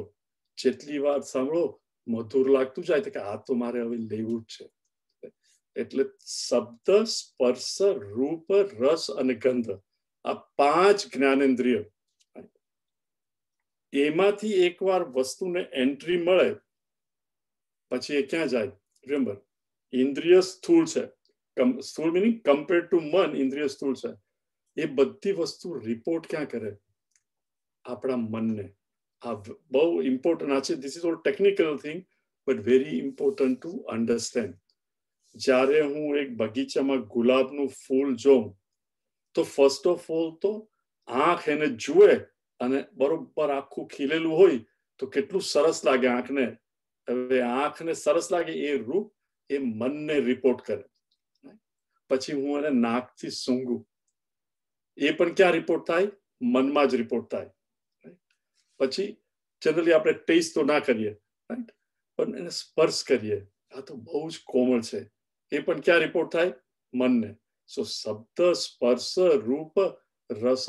જેટલી વાર સાંભળો મધુર લાગતું જાય કે આ તો મારે હવે લેવું જ છે. એટલે શબ્દ, સ્પર્શ, રૂપ, રસ અને ગંધ, આ 5 જ્ઞાનેન્દ્રિય, એમાંથી એકવાર વસ્તુને એન્ટ્રી મળે પછી એ ક્યાં જાય? રિમેમ્બર, ઇન્દ્રિય સ્થૂળ છે. સ્થૂળ મીનિંગ કમ્પેર ટુ મન, ઇન્દ્રિય સ્થૂળ છે. એ બધી વસ્તુ રિપોર્ટ ક્યાં કરે? આપણા મનને. આ બહુ ઇમ્પોર્ટન્ટ છે. This is all technical thing but very important to understand. જ્યારે હું એક બગીચામાં ગુલાબનું ફૂલ જોઉં તો ફર્સ્ટ ઓફ ઓલ તો આંખ એને જુએ, અને બરોબર આખું ખીલેલું હોય તો કેટલું સરસ લાગે આંખને. હવે આંખને સરસ લાગે એ રૂપ એ મનને રિપોર્ટ કરે. પછી હું એને નાકથી સૂંઘું, એ પણ ક્યાં રિપોર્ટ થાય? મનમાં જ રિપોર્ટ થાય. પછી જનરલી આપણે ટેસ્ટ તો ના કરીએ, રાઈટ, પણ એને સ્પર્શ કરીએ, આ તો બહુ જ કોમળ છે, એ પણ ક્યાં રિપોર્ટ થાય? મનને. સો શબ્દ, સ્પર્શ, રૂપ, રસ,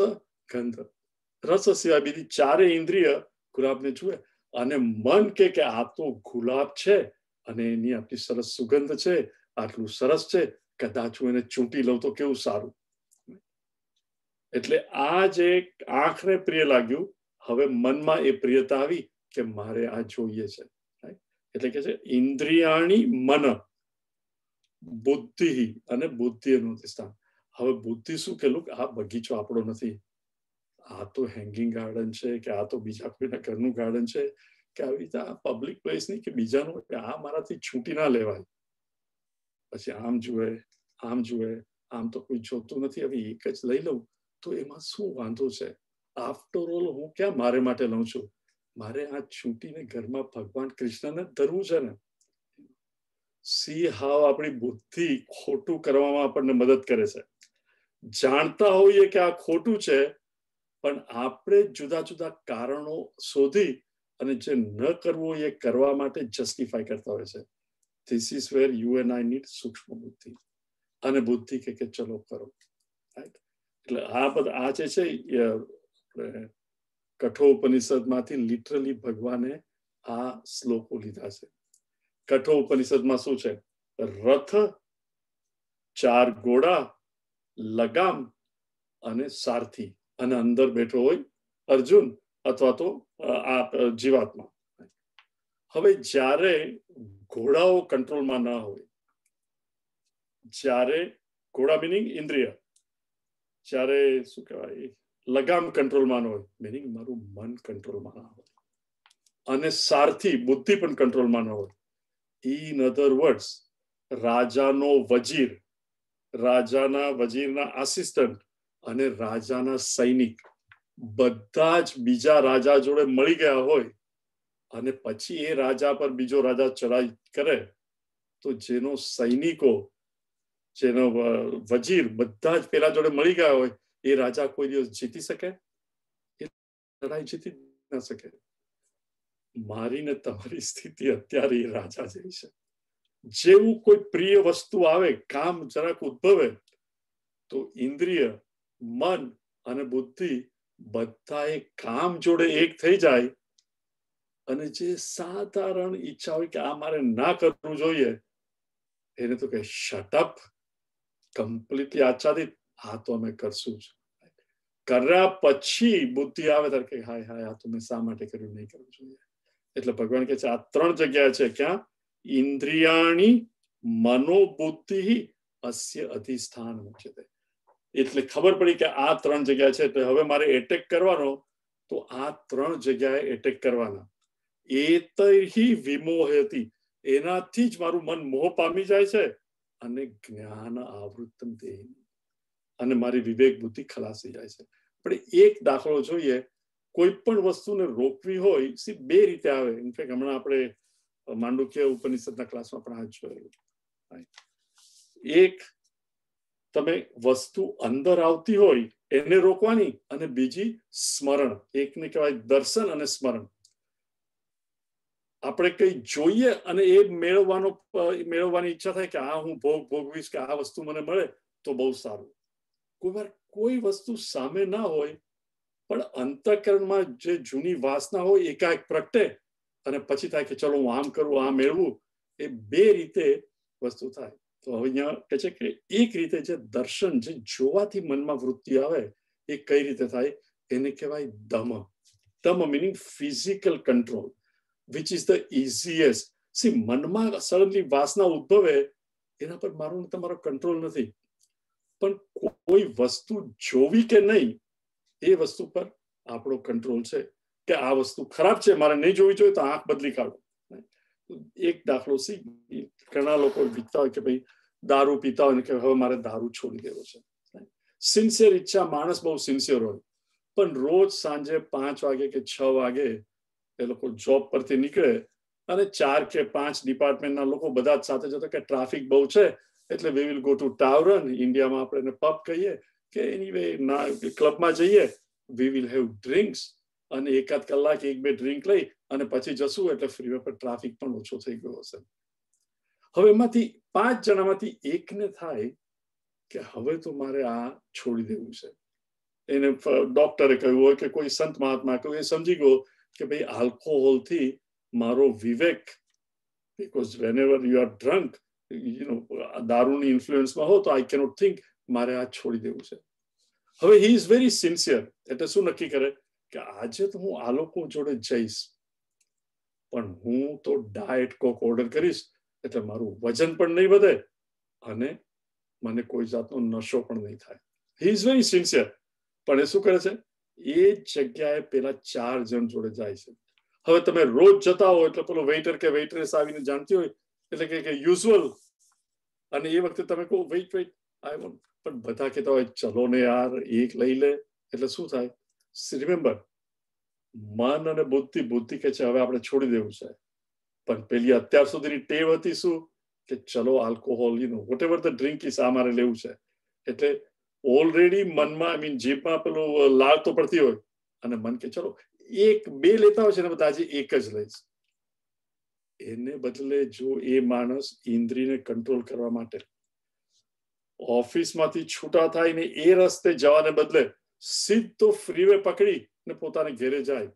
ગંધ. રસ સિવાય બીજી 4 ઇન્દ્રિય ગુલાબને જુએ, અને મન કે આ તો ગુલાબ છે અને એની આટલી સરસ સુગંધ છે, આટલું સરસ છે, કદાચ હું એને ચૂંટી લઉં તો કેવું સારું. એટલે આ જે આંખને પ્રિય લાગ્યું, હવે મનમાં એ પ્રિયતા આવી કે મારે આ જોઈએ છે. એટલે કે છે ઇન્દ્રિયાણી મન બુદ્ધિ, અને બુદ્ધિ એનું સ્થાન. હવે બુદ્ધિ શું કેલું? આ બગીચો આપણો નથી, આ તો હેંગિંગ ગાર્ડન છે, કે આ તો બીજા કોઈના ઘરનું ગાર્ડન છે, કે આવી રીતે આ પબ્લિક પ્લેસ નહીં કે બીજાનું, આ મારાથી છૂટી ના લેવાય. પછી આમ જુએ, આમ જુએ, આમ તો કોઈ જોતું નથી, હવે એક જ લઈ લઉં તો એમાં શું વાંધો છે? આફ્ટર ઓલ હું ક્યાં મારે માટે લઉં છું? મારે આ છૂટીને ઘરમાં ભગવાન કૃષ્ણને ધરવું છે ને. સી હાવ આપણી બુદ્ધિ ખોટું કરવામાં આપણને મદદ કરે છે. જાણતા હોઈએ કે આ ખોટું છે, પણ આપણે જુદા જુદા કારણો શોધી અને જે ન કરવું એ કરવા માટે જસ્ટિફાય કરતા હોય છે. This is wear you and I need સૂક્ષ્મ બુદ્ધિ. અને બુદ્ધિ કે ચલો કરો, રાઈટ? એટલે આ બધા આ જે છે કઠોપનિષદમાંથી લિટરલી ભગવાને આ શ્લોકો લીધા છે. કઠોપનિષદમાં શું છે? રથ, 4 ઘોડા, લગામ અને સારથી, અને અંદર બેઠો હોય અર્જુન અથવા તો આ જીવાત્મા. હવે જ્યારે ઘોડાઓ કંટ્રોલમાં ના હોય, જ્યારે ઘોડા મિનિંગ ઇન્દ્રિય, જ્યારે શું કહેવાય લગામ કંટ્રોલમાં હોય, મિનિંગ મારું મન કંટ્રોલમાં ના હોય, અને સારથી બુદ્ધિ પણ કંટ્રોલમાં ન હોય. ઇન અધર વર્ડ્સ, રાજાનો વજીર, રાજાના વજીરના આસિસ્ટન્ટ અને રાજાના સૈનિક બધા જ બીજા રાજા જોડે મળી ગયા હોય, અને પછી એ રાજા પર બીજો રાજા ચડાઈ કરે, તો જેનો સૈનિકો, જેનો વજીર બધા જ પેલા જોડે મળી ગયા હોય, એ રાજા કોઈ દિવસ જીતી શકે? એ લડાઈ જીતી ના શકે. મારી ને તમારી સ્થિતિ અત્યારે એ રાજા જેવી છે. જેવું કોઈ પ્રિય વસ્તુ આવે, કામ જરાક ઉદ્ભવે, તો ઇન્દ્રિય, મન અને બુદ્ધિ બધા એ કામ જોડે એક થઈ જાય, અને જે સાધારણ ઈચ્છા હોય કે આ મારે ના કરવું જોઈએ, એને તો કે શટ અપ, કમ્પ્લીટલી આચ્છાદિત, આ તો અમે કરશું જ. કર્યા પછી બુદ્ધિ આવે ત્યારે કે હાય હાય, આ તો મેં શા માટે કર્યું, નહીં કરવું જોઈએ. એટલે ભગવાન કહે છે આ 3 જગ્યા છે. ક્યાં? ઇન્દ્રિયાણી મનોબુદ્ધિ અસ્ય અધિષ્ઠાન મુચ્યતે. એટલે ખબર પડી કે આ 3 જગ્યા છે, એટલે હવે મારે એટેક કરવાનો તો આ 3 જગ્યાએ એટેક કરવાના. એતૈહિ વિમોહયતિ, એનાથી જ મારું મન મોહ પામી જાય છે, અને જ્ઞાન આવૃત્તમ તેહિ, અને મારી વિવેક બુદ્ધિ ખલાસી જાય છે. પણ એક દાખલો જોઈએ. કોઈ પણ વસ્તુને રોકવી હોય બે રીતે આવે. ઇનફેક્ટ હમણાં આપણે માંડુક્ય ઉપનિષદના ક્લાસમાં પણ આ જોયેલું. એક, તમે વસ્તુ અંદર આવતી હોય એને રોકવાની, અને બીજી સ્મરણ. એકને કહેવાય દર્શન અને સ્મરણ. આપણે કઈ જોઈએ અને એ મેળવવાની ઈચ્છા થાય કે આ હું ભોગવીશ, કે આ વસ્તુ મને મળે તો બહુ સારું. કોઈ વાર કોઈ વસ્તુ સામે ના હોય, પણ અંતઃકરણમાં જે જૂની વાસના હોય એકાએક પ્રગટે, અને પછી થાય કે ચલો હું આમ કરું, આ મેળવું. એ બે રીતે વસ્તુ થાય. તો હવે અહીંયા કહે છે કે એક રીતે જે દર્શન, જે જોવાથી મનમાં વૃત્તિ આવે, એ કઈ રીતે થાય? એને કહેવાય દમ. દમ meaning physical control, which is the easiest. C, મનમાં સડનલી વાસના ઉદ્ભવે, એના પર મારો તમારો કંટ્રોલ નથી. પણ કોઈ વસ્તુ જોવી કે નહીં, એ વસ્તુ પર આપણો કંટ્રોલ છે. કે આ વસ્તુ ખરાબ છે, મારે નહીં જોવી જોઈએ, તો આંખ બદલી કાઢો. એક દાખલો ઘણા લોકો વિચારતા હોય કે ભાઈ દારૂ પીતા હોય કે હવે મારે દારૂ છોડી દેવો છે. સિન્સિયર ઈચ્છા, માણસ બહુ સિન્સિયર હોય, પણ રોજ સાંજે 5 વાગે કે 6 વાગે એ લોકો જોબ પરથી નીકળે, અને 4 કે 5 ડિપાર્ટમેન્ટના લોકો બધા જ સાથે જતા કે ટ્રાફિક બહુ છે, એટલે વી વિલ ગો ટુ ટાવરન. ઇન્ડિયામાં આપણે એને પબ કહીએ, કે એનીવે ક્લબમાં જઈએ, વી વિલ હેવ ડ્રિંક્સ, અને 1-8 કલાક 1-2 ડ્રિંક લઈ અને પછી જશું, એટલે ફ્રીવે પર ટ્રાફિક પણ ઓછો થઈ ગયો હશે. હવે એમાંથી 5 જણામાંથી એકને થાય કે હવે તો મારે આ છોડી દેવું છે. એને ડોક્ટરે કહ્યું હોય કે કોઈ સંત મહાત્મા કહ્યું, એ સમજી ગયો કે ભાઈ આલ્કોહોલથી મારો વિવેક, because whenever you are drunk, દારૂની ઇન્ફ્લુઅન્સમાં હો, તો આઈ કેનોટ થિંક, મારે આ છોડી દેવું છે. હવે હી ઇઝ વેરી સિન્સિયર. એટલે શું નક્કી કરે કે આજે તો હું આ લોકો જોડે જઈશ, પણ હું તો ડાયટ કોક ઓર્ડર કરીશ, એટલે મારું વજન પણ નહીં વધે, અને મને કોઈ જાતનો નશો પણ નહીં થાય. He is very sincere. પણ એ શું કરે છે? એ જગ્યાએ પેલા 4 જણ જોડે જાય છે. હવે તમે રોજ જતા હો, એટલે પેલો વેઇટર કે વેઇટરેસ આવીને જાણતી હોય, એટલે કે યુઝ્યુઅલ, અને એ વખતે તમે કહો વેઇટ આઈ વોન્ટ, પણ બધા કહેતા હોય ચલો ને યાર, એક લઈ લે. એટલે શું થાય? રિમેમ્બર, મન અને બુદ્ધિ કે છે હવે આપણે છોડી દેવું છે, પણ પેલી અત્યાર સુધીની ટેવ હતી શું? કે ચલો alcohol, whatever the drink is, આ મારે લેવું છે. એટલે ઓલરેડી મનમાં, જીભમાં પેલું લાળ તો પડતી હોય, અને મન કે ચલો 1-2 લેતા હોય છે ને, બધા આજે એક જ લઈશ. એને બદલે જો એ માણસ ઇન્દ્રિયને કંટ્રોલ કરવા માટે ઓફિસમાંથી છૂટા થાય ને એ રસ્તે જવાને બદલે સીધો ફ્રીવે પકડી ને પોતાને ઘેરે જાય.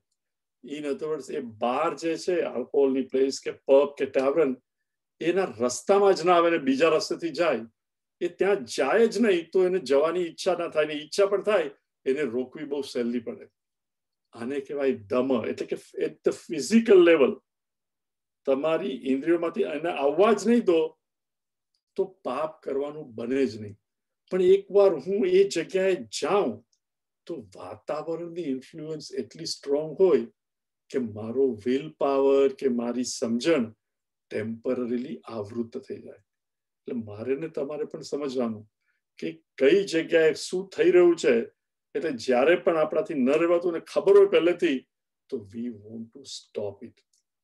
ઇન અધર વર્ડ્સ, એ બાર જે છે, આલ્કોહોલની પ્લેસ કે પબ કે ટાવરન, એના રસ્તામાં જ ના આવે ને બીજા રસ્તેથી જાય, એ ત્યાં જાય જ નહીં તો એને જવાની ઈચ્છા ના થાય, ને ઈચ્છા પણ થાય, એને રોકવી બહુ સહેલી પડે. આને કહેવાય દમ. એટલે કે એટ ધ ફિઝિકલ લેવલ તમારી ઇન્દ્રિયોમાંથી એને આવવા જ નહીં દો, તો પાપ કરવાનું બને જ નહીં. પણ એકવાર હું એ જગ્યાએ જાઉં, તો વાતાવરણની ઇન્ફ્લુઅન્સ એટલી સ્ટ્રોંગ હોય કે મારો વિલ પાવર કે મારી સમજણ ટેમ્પરરીલી આવૃત થઈ જાય. એટલે મારે ને તમારે પણ સમજવાનું કે કઈ જગ્યાએ શું થઈ રહ્યું છે. એટલે જ્યારે પણ આપણાથી ન રહેવાતું ને ખબર હોય પહેલેથી, તો we want to stop it,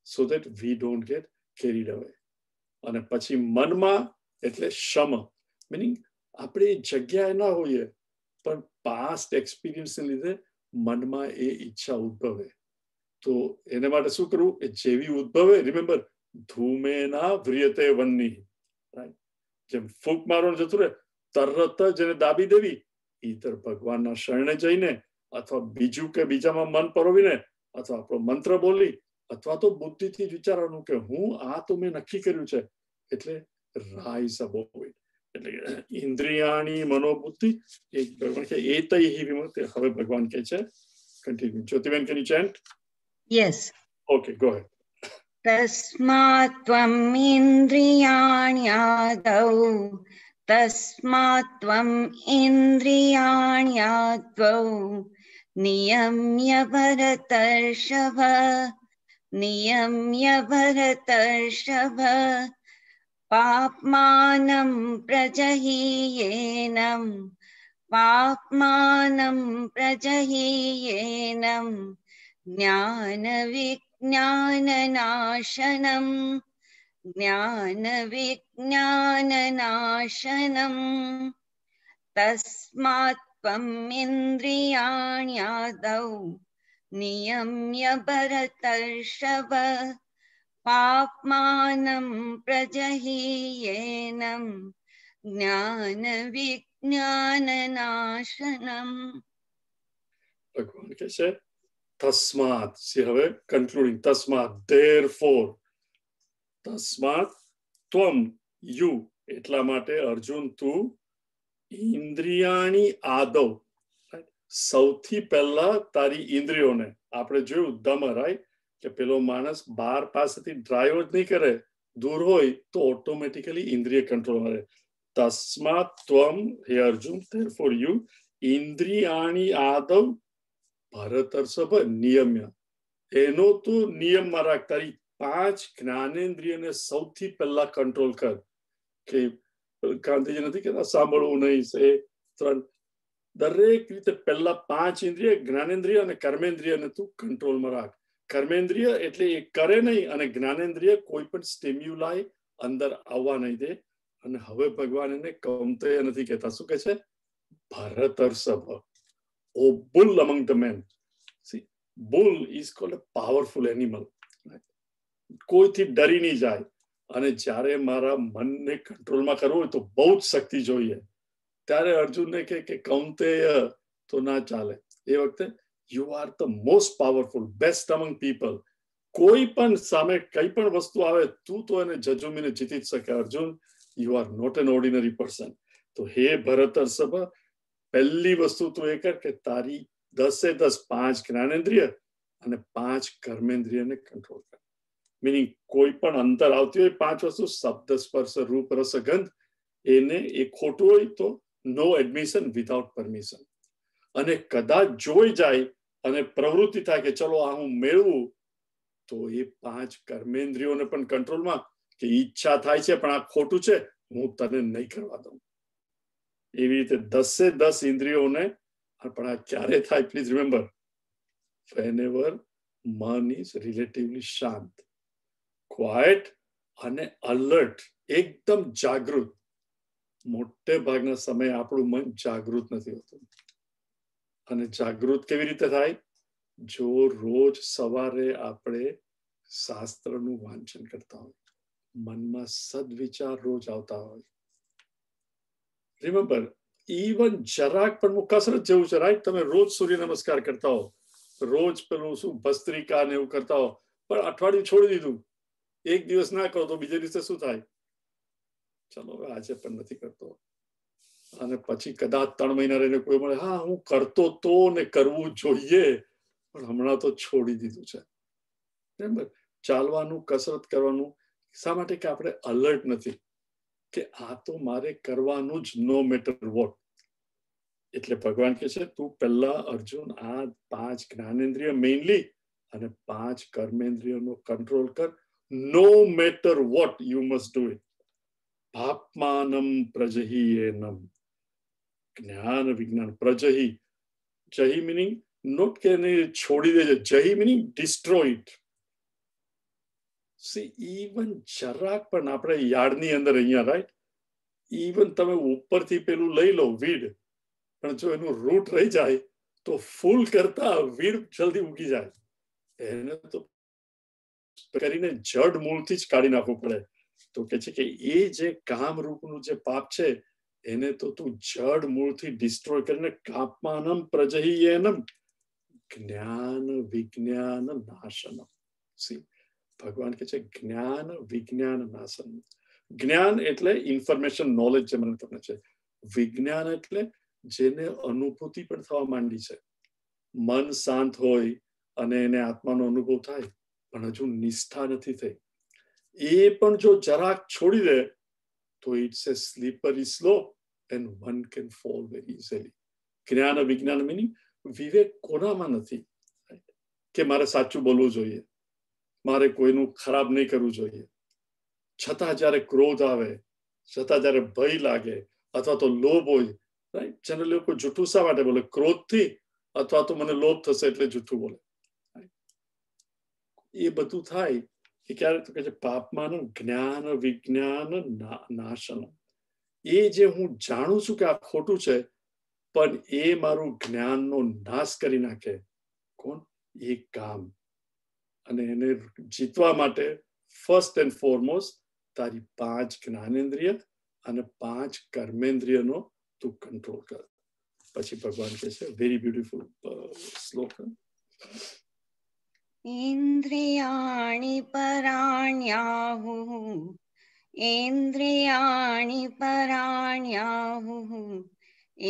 so that we don't get carried અવે. અને પછી મનમાં, એટલે શમ, મીનિંગ આપણે એ જગ્યાએ ના હોઈએ, પણ પાસ્ટ એક્સપિરિયન્સને લીધે મનમાં એ ઈચ્છા ઉદ્ભવે. તો એને માટે શું કરવું? એ જેવી ઉદ્ભવે, રિમેમ્બર, ધૂમેના વ્રિયતે વન્ની, જેમ ફૂંક મારવાનું જતું રહે, તરત જ એને દાબી દેવી, ઈધર ભગવાનના શરણે જઈને, અથવા બીજું કે બીજામાં મન પરોવીને, અથવા આપણો મંત્ર બોલી, અથવા તો બુદ્ધિથી જ વિચારવાનું કે હું આ તો મેં નક્કી કર્યું છે, એટલે રાઈઝ અબોવ ઇટ. એટલે ઇન્દ્રિયાણી મનોબુદ્ધિ એક ભગવાન કે એ તૈહિ વિમુક્તિ. હવે ભગવાન કહે છે, continue. Jyotiben, can you chant? Yes. Okay, go ahead. Tasmat tvam indriyaanyadau, tasmat tvam indriyaanyadau, niyamya bharatarshava, नियम्य भरतर्षभ पाप्मानं प्रजहीयेनं पाप्मानं प्रजहीयेनं ज्ञानविज्ञाननाशनं ज्ञानविज्ञाननाशनं तस्मात् त्वम् इन्द्रियाण्यादौ नियम्य भरतर्षभ पाप्मानं प्रजहीयेनं ज्ञानविज्ञाननाशनम्. ભગવાન કહે છે તસ્માત, સી હવે કન્ક્લુડિંગ, તસ્માત therefore, તસ્માત ત્વમ યુ, એટલા માટે અર્જુન તું ઇન્દ્રિયાણી આદવ, સૌથી પહેલા તારી ઇન્દ્રિયોને, આપણે જોયું દમ, રાઈટ, કે પેલો માણસ બાર પાસેથી ડ્રાઈવ જ નહીં કરે, દૂર હોય તો ઓટોમેટિકલી ઇન્દ્રિય કંટ્રોલ રહે. તસ્માત ત્વમ, હે અર્જુન, therefore you ઇન્દ્રિયાણી આદવ ભરતર્ષભ નિયમ્ય, એનો તું નિયમમાં રાખ, તારી 5 જ્ઞાનેન્દ્રિયને સૌથી પહેલા કંટ્રોલ કર. કે ગાંધીજી નથી કહેતા સાંભળવું નહીં, એ 3, દરેક રીતે પહેલા 5 ઇન્દ્રિય, જ્ઞાનેન્દ્રિય અને કર્મેન્દ્રિયને તું કંટ્રોલમાં રાખ. કર્મેન્દ્રિય એટલે એ કરે નહીં, અને જ્ઞાનેન્દ્રિય કોઈ પણ સ્ટિમ્યુલાય અંદર આવવા નહીં દે. અને હવે ભગવાન એને કૌંતેય નથી કહેતા, શું કહે છે? ભરતર્ષભ, ઓ bull among the men. See, bull is called a powerful animal. કોઈથી ડરી નહીં જાય. અને જ્યારે મારા મનને કંટ્રોલમાં કરવું હોય તો બહુ જ શક્તિ જોઈએ. ત્યારે અર્જુનને કે કૌંતેય તો ના ચાલે. એ વખતે you are the most powerful, best અમંગ people. કોઈ પણ સામે કઈ પણ વસ્તુ આવે, તું તો એને જજુમીને જીતી જ શકે. Arjun, you are not an ordinary person. તો હે ભરતર્ષભ, પહેલી વસ્તુ તું એ કર કે તારી 10 5 જ્ઞાનેન્દ્રિય અને 5 કર્મેન્દ્રિયને કંટ્રોલ કર. મીનિંગ કોઈ પણ અંતર આવતી હોય 5 વસ્તુ, શબ્દ, સ્પર્શ, રૂપ, રસ, ગંધ, એને એ ખોટું હોય તો નો એડમિશન વિધાઉટ પરમિશન. અને કદાચ જોઈ જાય અને પ્રવૃત્તિ થાય કે ચલો આ હું મેળવું, તો એ 5 કર્મેન્દ્રિયોને પણ કંટ્રોલમાં, કે ઈચ્છા થાય છે પણ આ ખોટું છે, હું તને નહીં કરવા દઉં. એવી રીતે 10 ઇન્દ્રિયોને. પણ આ ક્યારે થાય? પ્લીઝ રિમેમ્બર, whenever મન ઇઝ રિલેટિવલી શાંત, ક્વાઇટ અને અલર્ટ, એકદમ જાગૃત. મોટે ભાગના સમયે આપણું મન જાગૃત નથી હોતું. અને જાગૃત કેવી રીતે થાય? જો રોજ સવારે આપણે શાસ્ત્રનું વાંચન કરતા હોય, મનમાં સદવિચાર રોજ આવતા હોય. રિમેમ્બર, ઇવન જરાક પણ કસરત જેવું છે, રાઈટ? તમે રોજ સૂર્ય નમસ્કાર કરતા હો, રોજ પેલું શું ભસ્ત્રિકા ને એવું કરતા હો, પણ અઠવાડિયું છોડી દીધું, એક દિવસ ના કરો તો બીજે દિવસે શું થાય? ચલો આજે પણ નથી કરતો, અને પછી કદાચ 3 મહિના રહીને કોઈ મળે, હા હું કરતો તો ને કરવું જોઈએ, પણ હમણાં તો છોડી દીધું છે. બરાબર? ચાલવાનું, કસરત કરવાનું, શા માટે? કે આપણે અલર્ટ નથી, કે આ તો મારે કરવાનું જ, નો મેટર વોટ. એટલે ભગવાન કહે છે તું પહેલા અર્જુન આ 5 જ્ઞાનેન્દ્રિય મેઇનલી અને 5 કર્મેન્દ્રિયોનો કંટ્રોલ કર. No matter what you must do it. પાપમાનમ પ્રજહીયેનમ, જ્ઞાન વિજ્ઞાન. પ્રજહી, જહી મીનિંગ નોટ કે એને છોડી દેજે, જહી meaning destroy it. See, even જરાક પણ આપણે યાર્ડની અંદર અહીંયા, રાઈટ, ઇવન તમે ઉપરથી પેલું લઈ લો વીડ, પણ જો એનું રૂટ રહી જાય તો ફૂલ કરતા વીડ જલ્દી ઉગી જાય. એને તો કરીને જડ મૂળથી જ કાઢી નાખવું પડે. તો કે છે કે એ જે કામ રૂપનું જે પાપ છે, એને તો તું જડ મૂળથી ડિસ્ટ્રોય કરીને કાપમાનમ પ્રજહીયેનમ જ્ઞાન વિજ્ઞાન નાશનમ. સી, ભગવાન કે છે જ્ઞાન વિજ્ઞાન નાશન. જ્ઞાન એટલે ઇન્ફોર્મેશન, નોલેજ જે મને તમને છે. વિજ્ઞાન એટલે જેને અનુભૂતિ પણ થવા માંડી છે. મન શાંત હોય અને એને આત્માનો અનુભવ થાય, પણ હજુ નિષ્ઠા નથી થઈ. એ પણ જો જરાક છોડી દે તો it's a slippery slope and one can fall very easily. જ્ઞાન વિજ્ઞાન મીનિંગ વિવેક કોનામાં નથી કે મારે સાચું બોલવું જોઈએ. મારે કોઈનું ખરાબ નહીં કરવું જોઈએ, છતાં જ્યારે ક્રોધ આવે, છતાં જ્યારે ભય લાગે અથવા તો લોભ હોય, રાઈટ, જનરલી લોકો જૂઠું શા માટે બોલે? ક્રોધથી અથવા તો મને લોભ થશે એટલે જૂઠું બોલે. એ બધું થાય એ ક્યારે તો કે છે પાપમાનું જ્ઞાન વિજ્ઞાન નાશન. એ જે હું જાણું છું કે આ ખોટું છે, પણ એ મારું જ્ઞાનનો નાશ કરી નાખે. કોણ? એ કામ. અને એને જીતવા માટે ફર્સ્ટ એન્ડ ફોરમોસ્ટ તારી 5 જ્ઞાનેન્દ્રિય અને 5 કર્મેન્દ્રિયનો તું કંટ્રોલ કર. પછી ભગવાન કહે છે વેરી બ્યુટીફુલ શ્લોક. ઇન્દ્રિયાણિ પરાણ્યાહુઃ ઇન્દ્રિયાણિ પરાણ્યાહુઃ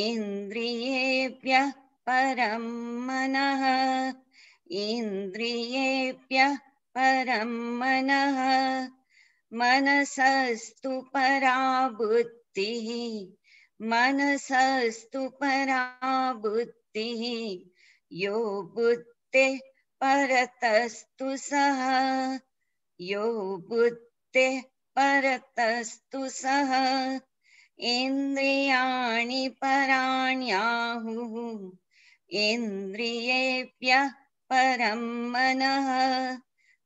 ઇન્દ્રિયેભ્યઃ પરમ મનઃ ઇન્દ્રિયેભ્યઃ પરમ મનઃ મનસસ્તુ પરા બુદ્ધિઃ મનસસ્તુ પરા બુદ્ધિઃ યો બુદ્ધિઃ પરતસ્તુ સઃ યો બુદ્ધિઃ પરતસ્તુ સઃ ઇન્દ્રિયાણિ પરાણ્યાહુઃ ઇન્દ્રિયેભ્યઃ પરમ મનઃ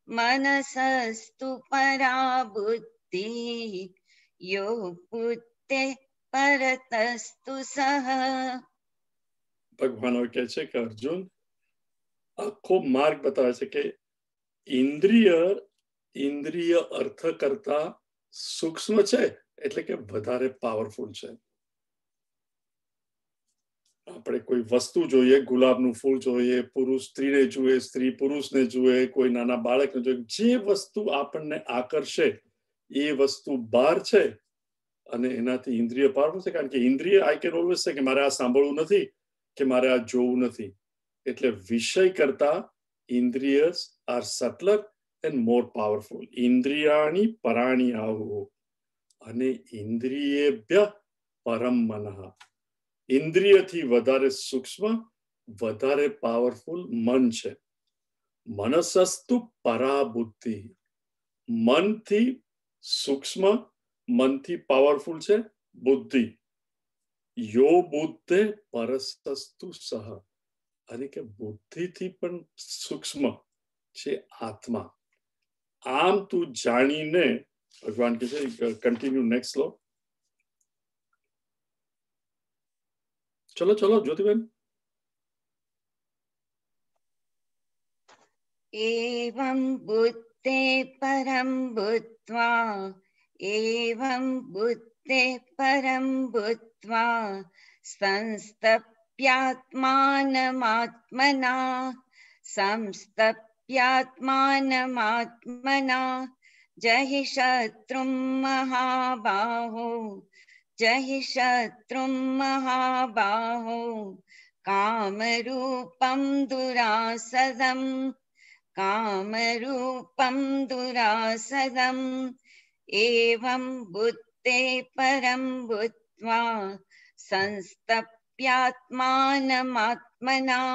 મનસસ્તુ પરા બુદ્ધિઃ યો બુદ્ધિઃ પરતસ્તુ સઃ. ભગવાન કહે છે કે અર્જુન આખો માર્ગ બતાવે છે કે ઇન્દ્રિય અર્થ કરતા સૂક્ષ્મ છે, એટલે કે વધારે પાવરફુલ છે. આપણે કોઈ વસ્તુ જોઈએ, ગુલાબનું ફૂલ જોઈએ, પુરુષ સ્ત્રીને જુએ, સ્ત્રી પુરુષને જુએ, કોઈ નાના બાળકને જોઈએ, જે વસ્તુ આપણને આકર્ષે એ વસ્તુ બહાર છે અને એનાથી ઇન્દ્રિય પાવરફુલ છે. કારણ કે ઇન્દ્રિય આઈ કેન ઓલવેઝ છે કે મારે આ સાંભળવું નથી કે મારે આ જોવું નથી. એટલે વિષય કરતા ઇન્દ્રિયસ આર સટલર એન્ડ મોર પાવરફુલ. ઇન્દ્રિયાણી પરાણ્યાહુઃ અને ઇન્દ્રિયેભ્ય પરમ મનઃ. ઇન્દ્રિયથી વધારે સૂક્ષ્મ, વધારે પાવરફુલ મન છે. મનસસ્તુ પરા બુદ્ધિ. મનથી સૂક્ષ્મ, મનથી પાવરફુલ છે બુદ્ધિ. યો બુદ્ધે પરસસ્તુ સહ. અને કે બુદ્ધિથી પણ સૂક્ષ્મ છે આત્મા. આમ તું જાણીને ભગવાન કહે છે, કન્ટિન્યુ નેક્સ્ટ શ્લોક. ચલો ચલો જ્યોતિબેન. એવં બુદ્ધે પરમ ભૂત્વા એવં બુદ્ધે પરમ ભૂત્વા સંસ્થપ્યાત્માનમાત્મના જહિ શત્રુમ મહાબાહો જહિ શત્રુમ મહાબાહો કામરૂપમ દુરાસદમ કામરૂપમ દુરાસદમ એવં બુદ્ધે પરમ ભૂત્વા સંસ્થપ્યાત્માનમાત્મના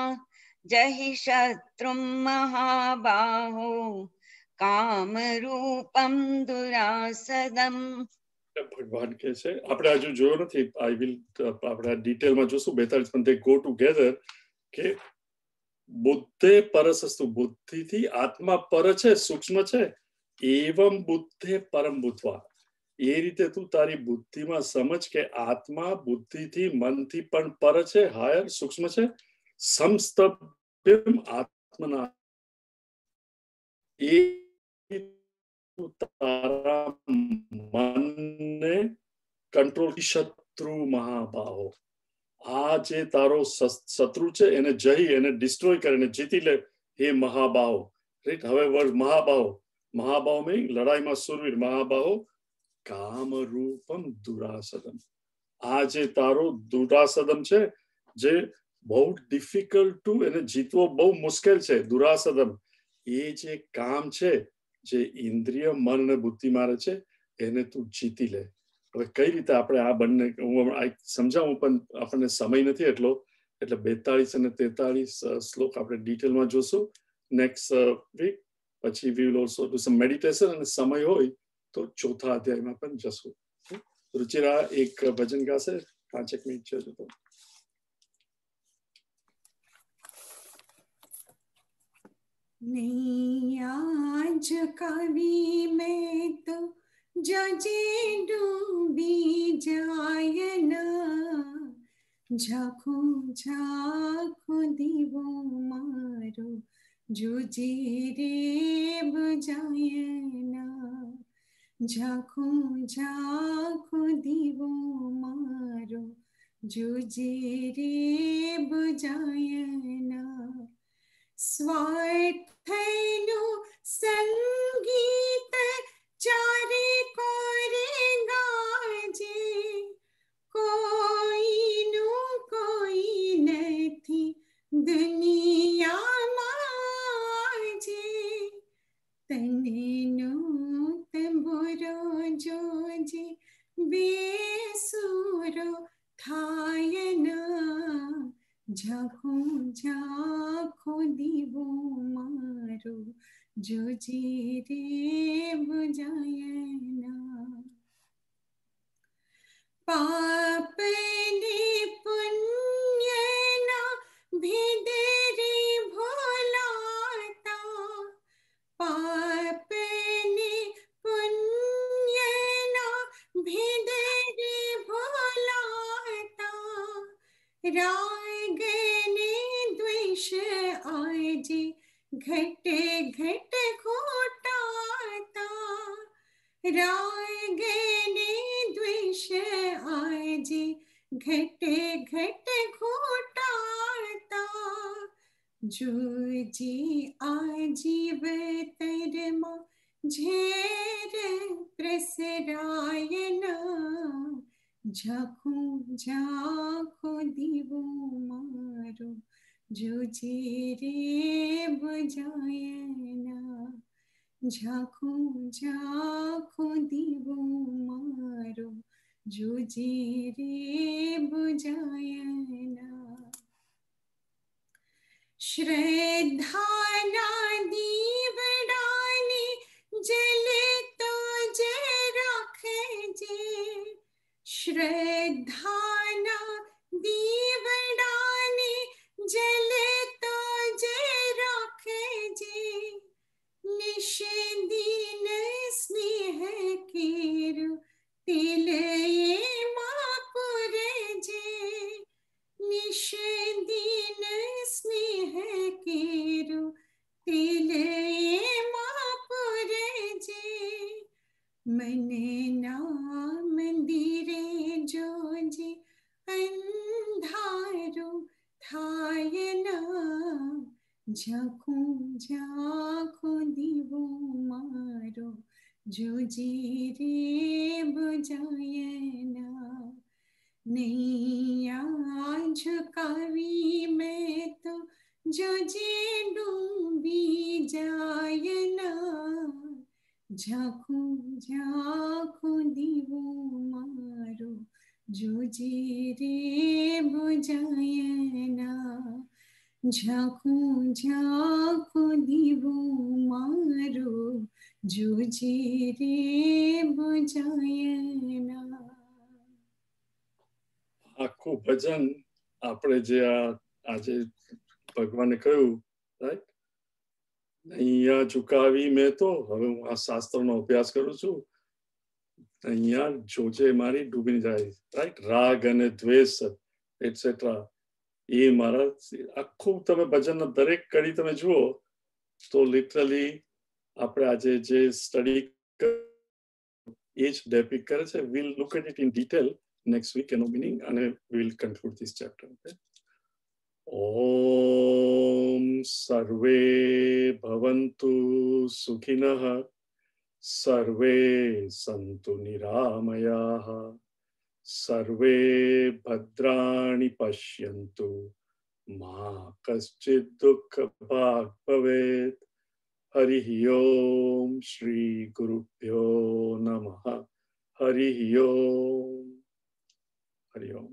જહિ શત્રુમ મહાબાહો કામરૂપમ દુરાસદમ. ભગવાન કહે છે, આપણે હજુ જોયો નથી, આપણે ડિટેલમાં જોશું 42, પણ તે ગો ટુગેધર કે બુદ્ધે પરસસ્તુ. બુદ્ધિથી આત્મા પર છે, સૂક્ષ્મ છે. એવમ બુદ્ધે પરમ ભૂત્વા. એ રીતે તું તારી બુદ્ધિમાં સમજ કે આત્મા બુદ્ધિથી મનથી પણ પર છે, હાયર સૂક્ષ્મ છે. સમસ્તભ્યમ આત્મના. એ તારા મનને કંટ્રોલ. શત્રુ મહાબાહો. આ જે તારો શત્રુ છે એને જઈ, એને ડિસ્ટ્રોય કરે, એને જીતી લે. હે મહાબાહો. રાઈટ, હવે વર્ડ મહાબાહો. મહાબાહો મેં લડાઈમાં સુરવીર. મહાબાહો કામ રૂપમ દુરાસદમ. આ જે તારો દુરાસદમ છે, જે બહુ ડિફિકલ્ટ ટુ, એને જીતવો બહુ મુશ્કેલ છે. દુરાસદમ એ જે કામ છે, જે ઇન્દ્રિય મન અને બુદ્ધિ મારે છે, એને તું જીતી લે. હવે કઈ રીતે આપણે આ બંને હું સમજાવું, પણ આપણને સમય નથી એટલો. એટલે 42 અને 43 શ્લોક આપણે ડિટેલમાં જોશું નેક્સ્ટ વીક. પછી we will also do some meditation અને સમય હોય તો ચોથા અધ્યાયમાં પણ જશું. રુચિરા એક ભજન ગાશે 5 મિનિટ છે તો. नहीं आज कवि में तो जजे डूबी जाए ना, झाँखो झाँखो दीवो मारो जो जीरे बुझाए ना, झाँखो झाँखो दीवो मारो जो जीरे बुझाए ना. स्वार्थनु संगीत चारे कोरे गाजे, कोईनु कोई नहीं दुनिया माजे, तनेनु तंबुरो जोजे बेसुरो थायना, झाँखो झाँखो दीवो मारो जो जीरे बुझाए ना. पाप ने पुण्य ना भेदे रे भोलाता, पाप ने पुण्य ना भेदे रे भोलाता, राग ने द्वेष आजे घटे घटे घोटाता, राग ने द्वेष आजे घटे घटे घोटाता, जो जी आजीव तरमा झेर प्रसरायना, झाँखो झाँखो दीवो मारो जो जीरे बुझाए ना, झाँखो झाँखो दीवो मारो जो जीरे बुझाए ना. श्रद्धा ना दीवड़ाने जले तो जे रखे जे, श्रद्धा ना दीवड़ाने जले तो जे रखे जे, निश दीन स्नेह केरु तिल ये मापुरे जे, निश दीन स्नेह केरु तिल ये मापुरे जे, मने नाम मंदिरे जो जी अंधारो थाय ना, झाँखो झाँखो दीवो मारो जो जीरे बुझाए ना. नहीं आज कवि में तो जो जी डूबी जाए ना, झाँखो झाँखो दीवो मारो जो जीरे बुझाए ना, झाँखो झाँखो दीवो मारो जो जीरे बुझाए ना. આખું ભજન આપણે જે આજે ભગવાને કહ્યું, રાઈટ, અહીંયા ચુકાવી મેં તો હવે હું આ શાસ્ત્રનો અભ્યાસ કરું છું, અહીંયા જોજે મારી ડૂબી જાય, રાઈટ, રાગ અને દ્વેષ એટસેટ્રા, એ મારા આખું તમે ભજનના દરેક કડી તમે જુઓ તો લિટરલી આપણે આજે જે સ્ટડી એ જ ડેપિક કરે છે. we'll look at it in detail next week in meaning and we'll conclude this chapter. Okay? Om sarve bhavantu sukhinah, sarve santu niramayah, sarve bhadrani pashyantu, ma kaschid dukha bhag bhavet. Harihi Om Shri Gurubhyo Namaha. Harihi Om. Hari Om.